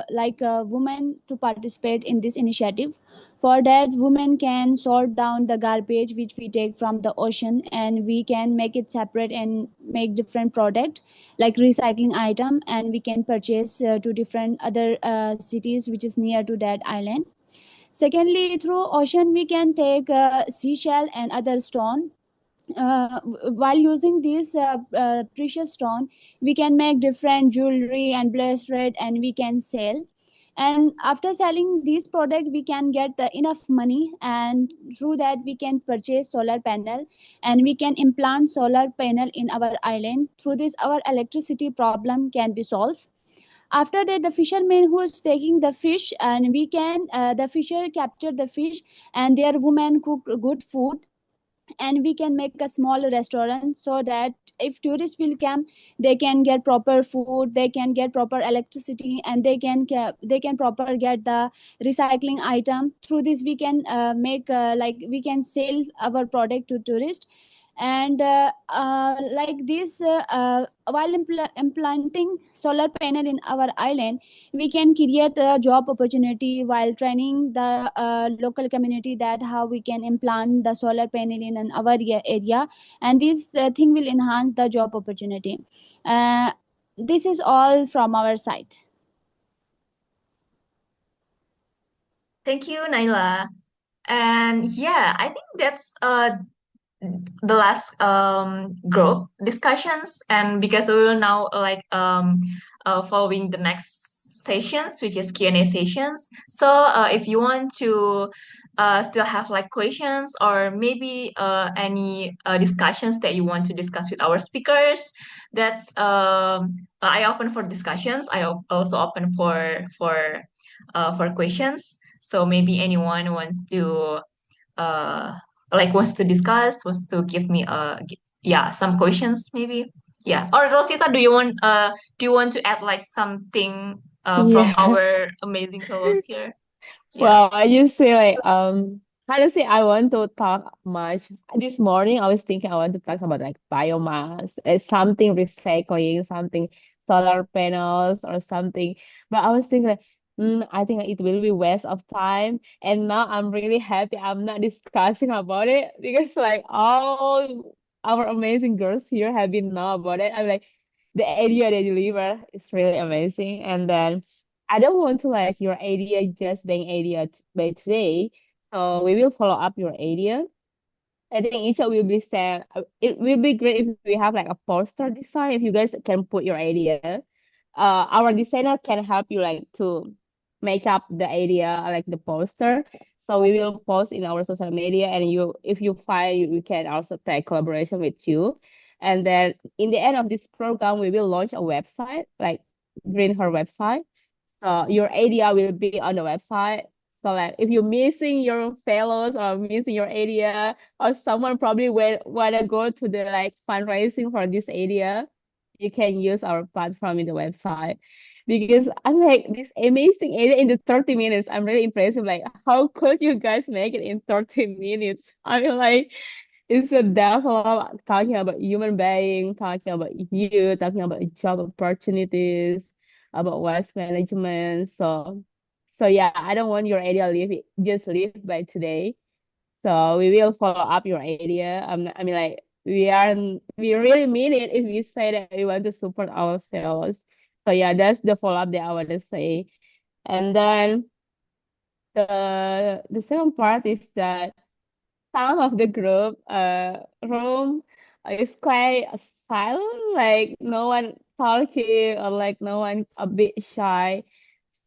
S10: like a woman to participate in this initiative. For that, women can sort down the garbage which we take from the ocean, and we can make it separate and make different product like recycling item, and we can purchase to different other cities which is near to that island. Secondly, through ocean we can take seashell and other stone. While using this precious stone, we can make different jewelry and bracelet and we can sell. And after selling this product, we can get enough money, and through that we can purchase solar panel and we can implant solar panel in our island. Through this, our electricity problem can be solved. After that, the fisherman who is taking the fish, and we can the fisher capture the fish and their women cook good food, and we can make a small restaurant so that if tourists will come, they can get proper food, they can get proper electricity, and they can proper get the recycling item. Through this, we can make we can sell our product to tourists. And like this, while implanting solar panel in our island, we can create a job opportunity while training the local community that how we can implant the solar panel in our area, and this thing will enhance the job opportunity. This is all from our side.
S2: Thank you, Naila. And yeah, I think that's the last group discussions, and because we will now following the next sessions, which is Q&A sessions. So if you want to still have like questions, or maybe any discussions that you want to discuss with our speakers, that's I open for discussions. Also open for questions. So maybe anyone wants to uh wants to discuss, wants to give me yeah, some questions maybe. Yeah. Or Rosita, do you want to add like something from
S1: Yeah.
S2: our amazing fellows here?
S1: Well,
S2: Yes.
S1: I just say like honestly I want to talk much. This morning I was thinking I want to talk about like biomass, something recycling, something solar panels or something. But I was thinking like, I think it will be waste of time. And now I'm really happy I'm not discussing about it because like all our amazing girls here have been know about it. I'm like the idea they deliver is really amazing. And then I don't want to like your idea just being idea by today. So we will follow up your idea. I think each will be sent. It will be great if we have like a poster design. If you guys can put your idea, our designer can help you like to make up the idea like the poster. So we will post in our social media, and you, if you find, you can also take collaboration with you. And then in the end of this program, we will launch a website like GreenHer website. So your idea will be on the website. So like if you're missing your fellows or missing your idea, or someone probably will wanna go to the like fundraising for this idea, you can use our platform in the website. Because I'm like this amazing idea in the 30 minutes. I'm really impressive. Like how could you guys make it in 30 minutes? I mean like it's a develop talking about human being, talking about you, talking about job opportunities, about waste management. So yeah, I don't want your idea leave it, just leave by today. So we will follow up your idea. I mean like we really mean it if we say that we want to support our fellows. So yeah, that's the follow up that I want to say. And then the second part is that some of the group room is quite silent, like no one talking or like no one a bit shy.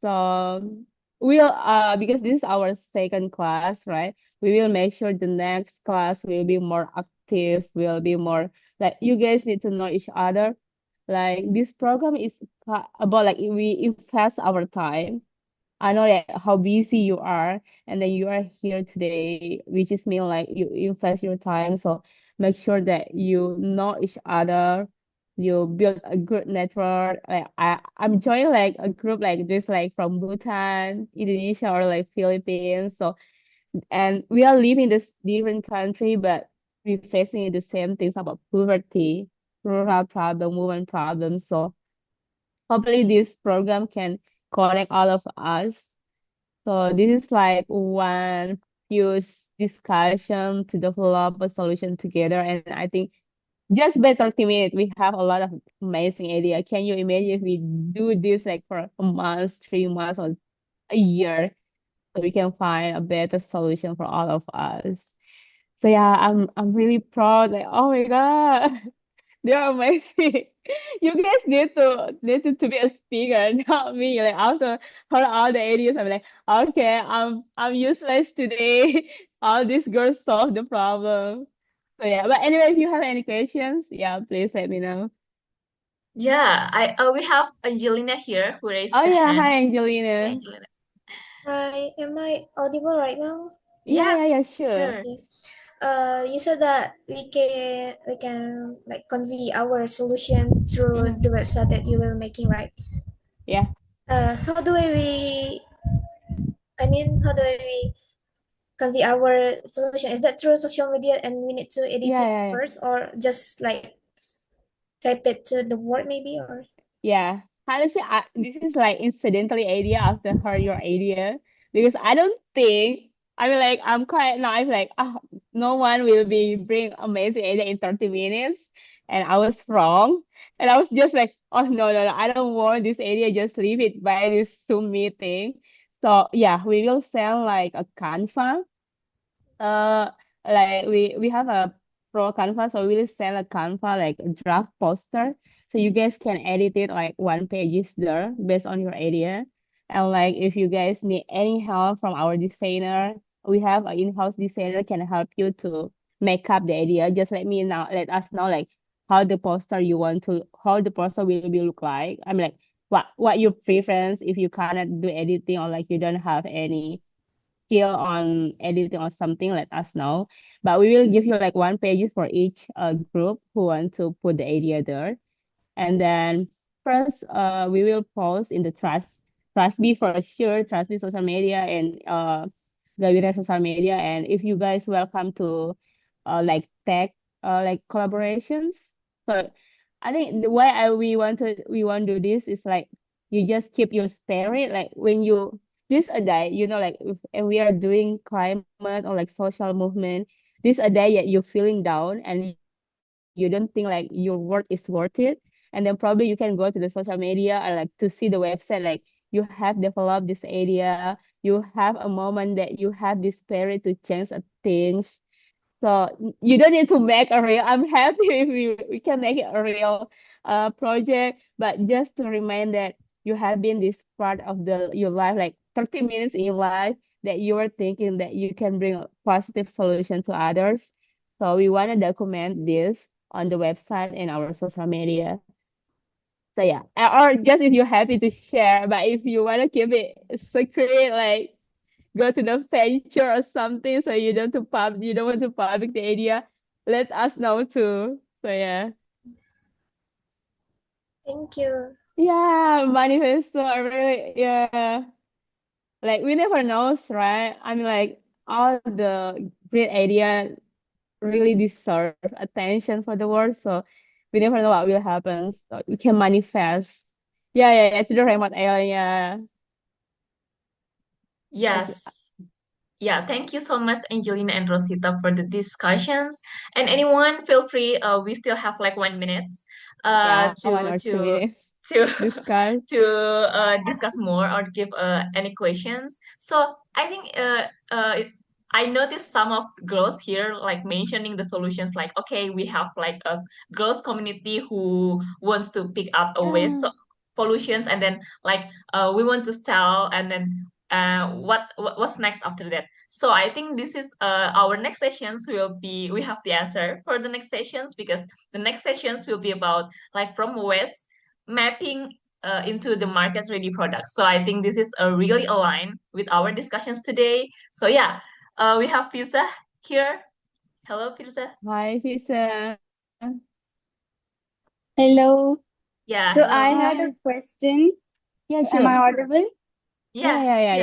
S1: So we'll because this is our second class, right? We will make sure the next class will be more active, will be more like you guys need to know each other. Like this program is about like we invest our time. I know that how busy you are, and then you are here today, which is mean like you invest your time. So make sure that you know each other, you build a good network. Like I'm joining like a group like this, like from Bhutan, Indonesia, or like Philippines. So and we are living in this different country, but we're facing the same things about poverty, rural problem, women problems. So hopefully this program can connect all of us. So this is like one huge discussion to develop a solution together. And I think just by 30 minutes, we have a lot of amazing idea. Can you imagine if we do this like for a month, 3 months, or a year, so we can find a better solution for all of us. So yeah, I'm really proud. Like, oh my God. They're amazing. You guys need to be a speaker, not me. Like after heard all the ideas, I'm like, okay, I'm useless today. All these girls solve the problem. So yeah, but anyway, if you have any questions, yeah, please let me know.
S2: Yeah, I we have Angelina here who raised
S1: Oh
S2: the
S1: yeah,
S2: hand.
S1: hi
S2: Hey,
S1: Angelina.
S2: Angelina.
S9: Hi, am I audible right now?
S1: Yeah,
S2: Yes,
S1: sure.
S2: sure.
S9: Okay. You said that we can like convey our solution through
S1: Mm-hmm.
S9: the website that you were making, right?
S1: Yeah,
S9: How do we? I mean, how do we convey our solution? Is that through social media and we need to edit
S1: yeah,
S9: it
S1: yeah, yeah.
S9: first, or just like type it to the word maybe, or?
S1: Yeah, honestly, this is like incidentally idea after heard your idea because I don't think I mean like I'm quite naive like no one will be bring amazing idea in 30 minutes, and I was wrong, and I was just like, oh no, I don't want this idea, just leave it by this Zoom meeting. So yeah, we will send like a Canva. Uh, like we have a pro Canva, so we'll send a Canva like a draft poster, so you guys can edit it like one pages there based on your idea. And like if you guys need any help from our designer, we have an in-house designer can help you to make up the idea. Just let us know like how the poster will be look like. I mean like what your preference if you cannot do editing or like you don't have any skill on editing or something, let us know. But we will give you like one page for each group who want to put the idea there. And then first, we will post in the Trust Me for sure, Trust Me social media and the social media. And if you guys welcome to like tech like collaborations. So I think the way we want to do this is like you just keep your spirit like when you this a day, like if we are doing climate or like social movement, this a day that you're feeling down and you don't think like your work is worth it. And then probably you can go to the social media or like to see the website, like you have developed this idea, you have a moment that you have this spirit to change things. So you don't need to make a real. I'm happy if we can make it a real project, but just to remind that you have been this part of your life, like 30 minutes in your life that you are thinking that you can bring a positive solution to others. So we want to document this on the website and our social media. So yeah, or just if you're happy to share, but if you want to keep it secret, like go to the venture or something, so you don't want to public the idea, let us know too. So yeah.
S9: Thank you.
S1: Yeah, manifesto, I really, yeah. Like we never knows, right? I mean like all the great idea really deserve attention for the world. So we never know what will happen. So we can manifest. Yeah, to the remote area. As
S2: Yes. Yeah, thank you so much, Angelina and Rosita, for the discussions. And anyone, feel free. We still have like 1 minute,
S1: yeah, one
S2: to
S1: or two
S2: to
S1: minutes
S2: to
S1: discuss.
S2: to discuss more or give any questions. So I think I noticed some of the girls here like mentioning the solutions. Like, okay, we have like a girls community who wants to pick up a waste
S10: Yeah.
S2: pollutions, and then like we want to sell, and then what's next after that. So I think this is our next sessions will be, we have the answer for the next sessions, because the next sessions will be about like from waste mapping into the market ready products. So I think this is really aligned with our discussions today. So yeah, we have Pizza here. Hello, Pizza.
S1: Hi, Fisa.
S11: Hello.
S2: Yeah,
S11: So I
S2: hello.
S11: had a
S1: Hi.
S11: question.
S1: Yeah,
S11: Am I
S1: sure.
S11: audible?
S2: Yeah, yeah.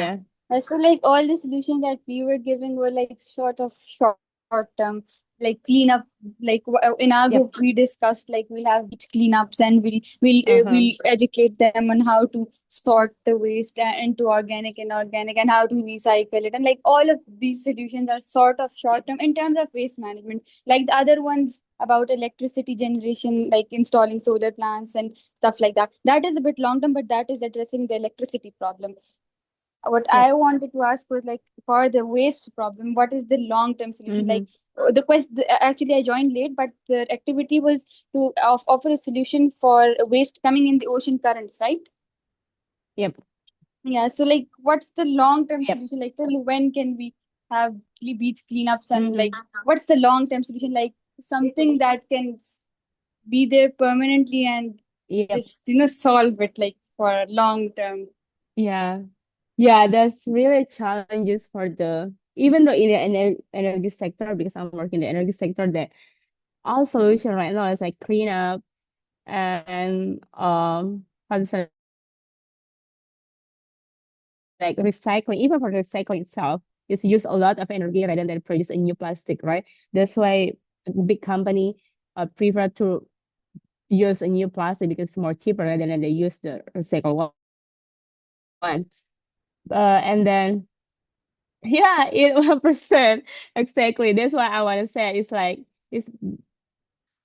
S1: Yeah.
S11: So like all the solutions that we were giving were like sort of short term, like cleanup. Like in our group
S1: Yep.
S11: we discussed like we'll have beach cleanups and we'll
S1: Uh-huh.
S11: educate them on how to sort the waste into organic and inorganic and how to recycle it. And like all of these solutions are sort of short term in terms of waste management. Like the other ones about electricity generation, like installing solar plants and stuff like that. That is a bit long term, but that is addressing the electricity problem. What
S1: Yep.
S11: I wanted to ask was like for the waste problem, what is the long term solution? Like
S1: Mm-hmm.
S11: actually I joined late, but the activity was to offer a solution for waste coming in the ocean currents, right?
S1: Yep.
S11: Yeah. So like, what's the long term
S1: Yep.
S11: solution? Like, till when can we have beach cleanups and
S1: Mm-hmm.
S11: like, what's the long term solution? Like something that can be there permanently and
S1: Yep.
S11: just solve it like for long term.
S1: Yeah. Yeah, that's really challenges for the even though in the energy sector, because I'm working in the energy sector, that all solution right now is like clean up and how to say like recycling. Even for recycling itself, is use a lot of energy rather than produce a new plastic, right? That's why big company prefer to use a new plastic because it's more cheaper rather than they use the recycled one. And then yeah, it 1%. Exactly. That's why I want to say it's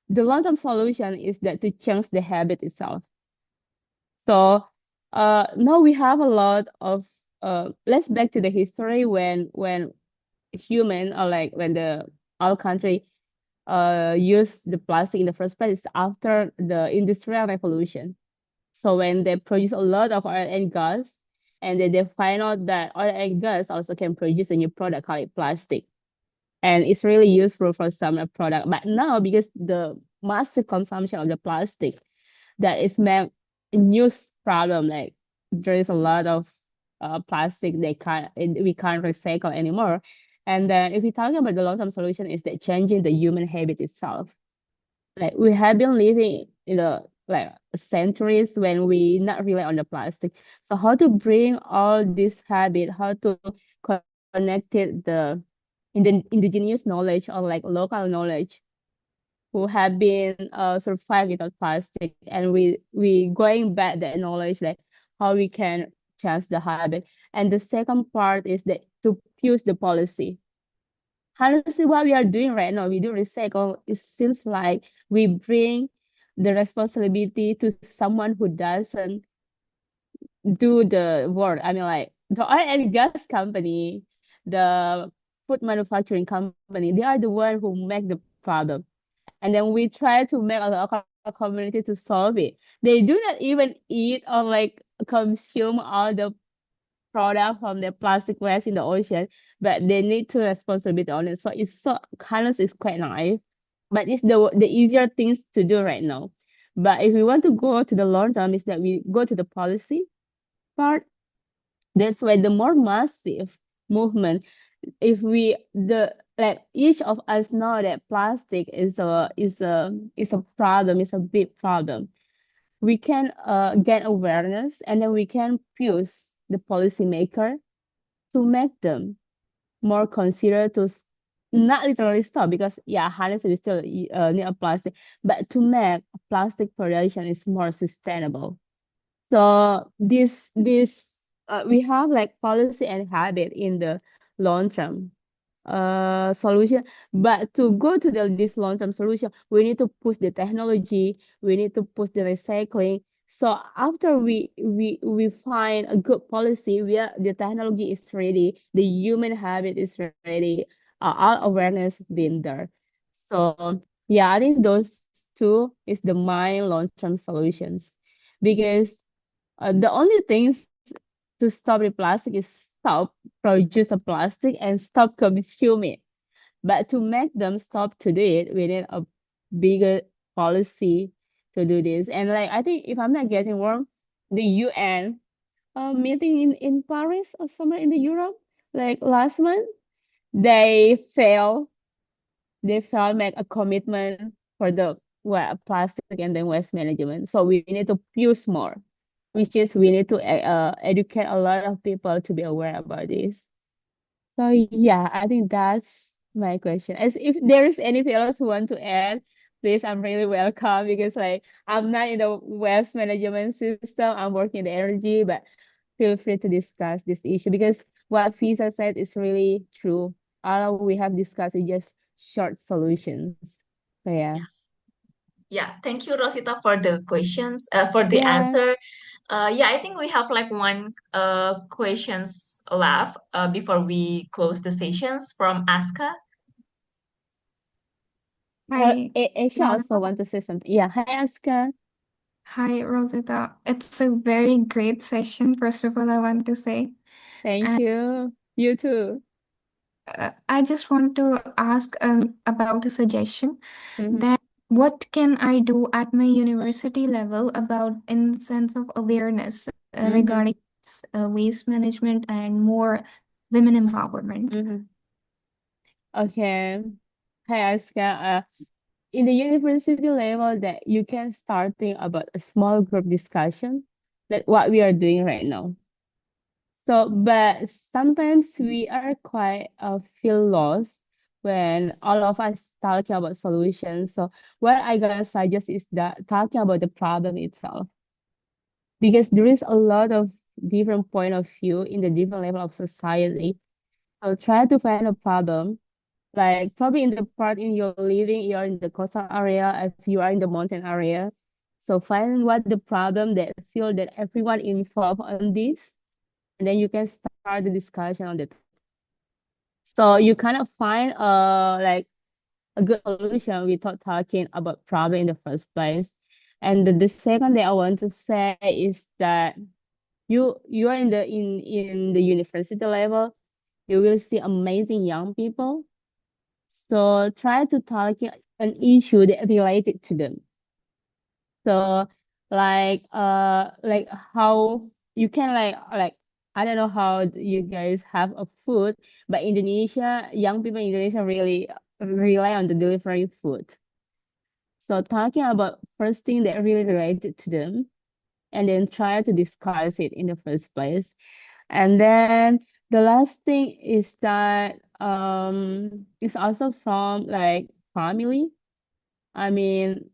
S1: the long-term solution is that to change the habit itself. So now we have a lot of let's back to the history when human or like when the our country use the plastic in the first place after the industrial revolution. So when they produce a lot of oil and gas, and then they find out that oil and gas also can produce a new product called plastic, and it's really useful for some product. But now because the massive consumption of the plastic, that is make a new problem. Like there is a lot of plastic we can't recycle anymore. And then if we talk about the long-term solution, is that changing the human habit itself. Like we have been living in the like centuries when we not rely on the plastic. So how to bring all this habit, how to connect it in the indigenous knowledge or like local knowledge who have been survived without plastic, and we going back that knowledge, like how we can change the habit. And the second part is that to use the policy. Honestly, what we are doing right now, we do recycle. It seems like we bring the responsibility to someone who doesn't do the work. I mean, like the oil and gas company, the food manufacturing company, they are the one who make the product. And then we try to make a local community to solve it. They do not even eat or like consume all the product from the plastic waste in the ocean, but they need to responsibility on it. So it's so kind of is quite naive, but it's the easier things to do right now. But if we want to go to the long term, is that we go to the policy part. That's why the more massive movement, if we the like each of us know that plastic is a problem, is a big problem, we can get awareness, and then we can push the policymaker to make them more considerate to not literally stop, because yeah, honestly we still need a plastic, but to make plastic production is more sustainable. So this we have like policy and habit in the long term solution. But to go to this long-term solution, we need to push the technology, we need to push the recycling. So after we find a good policy where the technology is ready, the human habit is ready, our awareness been there. So yeah, I think those two is the main long-term solutions, because the only things to stop the plastic is stop produce the plastic and stop consuming. But to make them stop to do it, we need a bigger policy to do this. And like I think if I'm not getting wrong, the UN meeting in Paris or somewhere in the Europe, like last month, they failed make a commitment for the plastic and then waste management. So we need to use more, which is we need to educate a lot of people to be aware about this. So yeah, I think that's my question. As if there is anything else who want to add, please, I'm really welcome, because like I'm not in the waste management system. I'm working in the energy, but feel free to discuss this issue, because what Fisa said is really true. All we have discussed is just short solutions. So yeah.
S2: Yes. Yeah, thank you, Rosita, for the questions, for the
S1: Yeah.
S2: answer. Yeah, I think we have like one questions left before we close the sessions from Aska.
S12: Hi,
S1: Aisha also want to say something. Yeah. Hi, Aska.
S12: hi, Rosita. It's a very great session, first of all, I want to say.
S1: Thank
S12: And
S1: you. You too.
S12: I just want to ask about a suggestion
S1: Mm-hmm.
S12: that what can I do at my university level about in sense of awareness
S1: Mm-hmm.
S12: regarding waste management and more women empowerment?
S1: Mm-hmm. Okay. Hi, Aska. In the university level, that you can start think about a small group discussion, like what we are doing right now. So, but sometimes we are quite feel lost when all of us talking about solutions. So what I gotta suggest is that talking about the problem itself, because there is a lot of different point of view in the different level of society. So try to find a problem, like probably in the part in your living, you're in the coastal area, if you are in the mountain area. So find what the problem that feel that everyone involved on this, and then you can start the discussion on it. So you kind of find like a good solution without talking about problem in the first place. And the second thing I want to say is that you are in the university level, you will see amazing young people. So try to target an issue that related to them. So like how you can like I don't know how you guys have a food, but Indonesia, young people in Indonesia really rely on the delivery food. So talking about first thing that really related to them, and then try to discuss it in the first place. And then the last thing is that it's also from like family. I mean,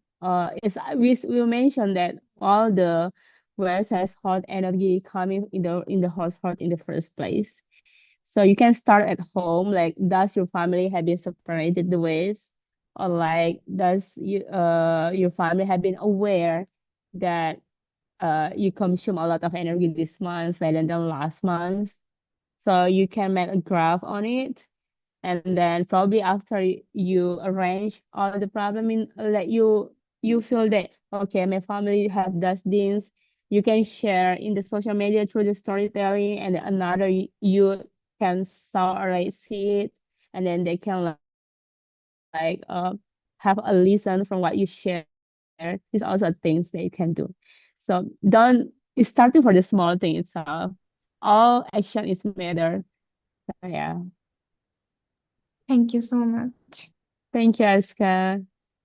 S1: it's we mentioned that all the West has hot energy coming in the household in the first place. So you can start at home. Like, does your family have been separated the ways, or like does your family have been aware that you consume a lot of energy this month rather than last month? So you can make a graph on it, and then probably after you arrange all the problem in like you feel that okay, my family have does this, you can share in the social media through the storytelling, and another you can saw or like see it, and then they can like have a listen from what you share. These also things that you can do. So don't it's starting for the small thing itself. All action is matter. So, yeah.
S12: Thank you so much.
S1: Thank you, Aska.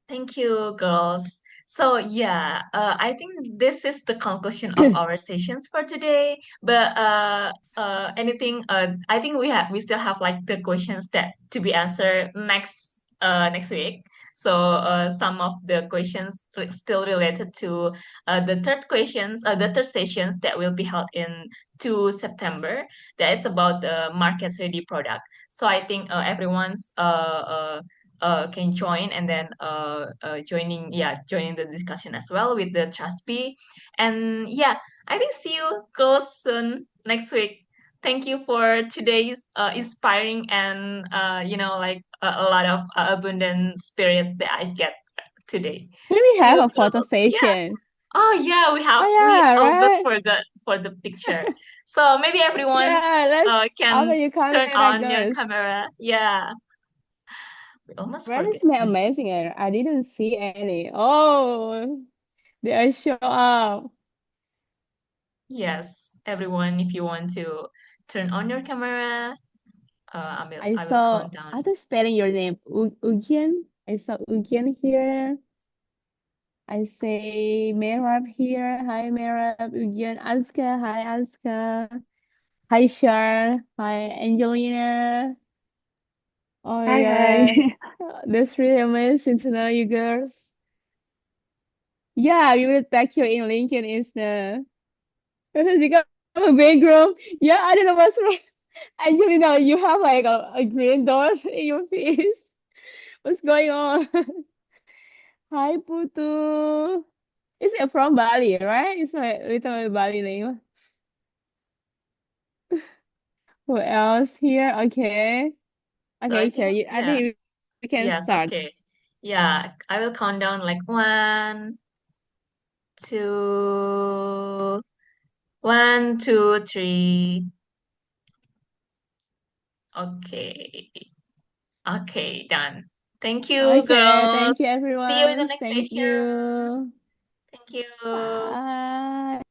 S2: Thank you, girls. So yeah, I think this is the conclusion of our sessions for today. But anything? I think we still have like the questions that to be answered next week. So some of the questions still related to the third sessions that will be held in 2 September. That is about the market ready product. So I think everyone's can join, and then joining the discussion as well with the trust B. And yeah, I think see you girls soon next week. Thank you for today's inspiring and like a lot of abundant spirit that I get today.
S1: Can we
S2: See
S1: have
S2: you
S1: a photo
S2: girls. Yeah.
S1: session?
S2: Oh yeah,
S1: Oh
S2: we
S1: yeah,
S2: almost
S1: right?
S2: forgot for the picture. So maybe
S1: Yeah,
S2: everyone's
S1: let's open
S2: can
S1: your
S2: turn
S1: camera,
S2: on your
S1: girls.
S2: camera. Yeah, we almost
S1: Where
S2: forget
S1: is my
S2: this.
S1: amazing air? I didn't see any. Oh, they are show up.
S2: Yes, everyone, if you want to turn on your camera,
S1: I
S2: I will
S1: saw
S2: count down.
S1: other spelling your name. Ugyen. I saw Ugyen here. I say Merab here. Hi Merab. Ugyen. Aska. Hi Aska. Hi Shar. Hi Angelina. Oh my
S11: Hi, hi.
S1: God. That's really amazing to know you girls. Yeah, we will tag you in LinkedIn Insta. This has become a big room. Yeah, I don't know what's wrong. Angelina, you have like a green dot in your face. What's going on? Hi, Putu. Is it from Bali, right? It's a little Bali name. Who else here? Okay.
S2: So I
S1: Okay,
S2: think,
S1: Cherry. I
S2: yeah,
S1: think we can
S2: yes,
S1: start.
S2: okay. Yeah, I will count down like two, 1, 2, 3. Okay. Okay, done. Thank you,
S1: Okay, thank you
S2: girls. See you in the
S1: everyone.
S2: next
S1: Thank
S2: session.
S1: you.
S2: Thank you.
S1: Bye.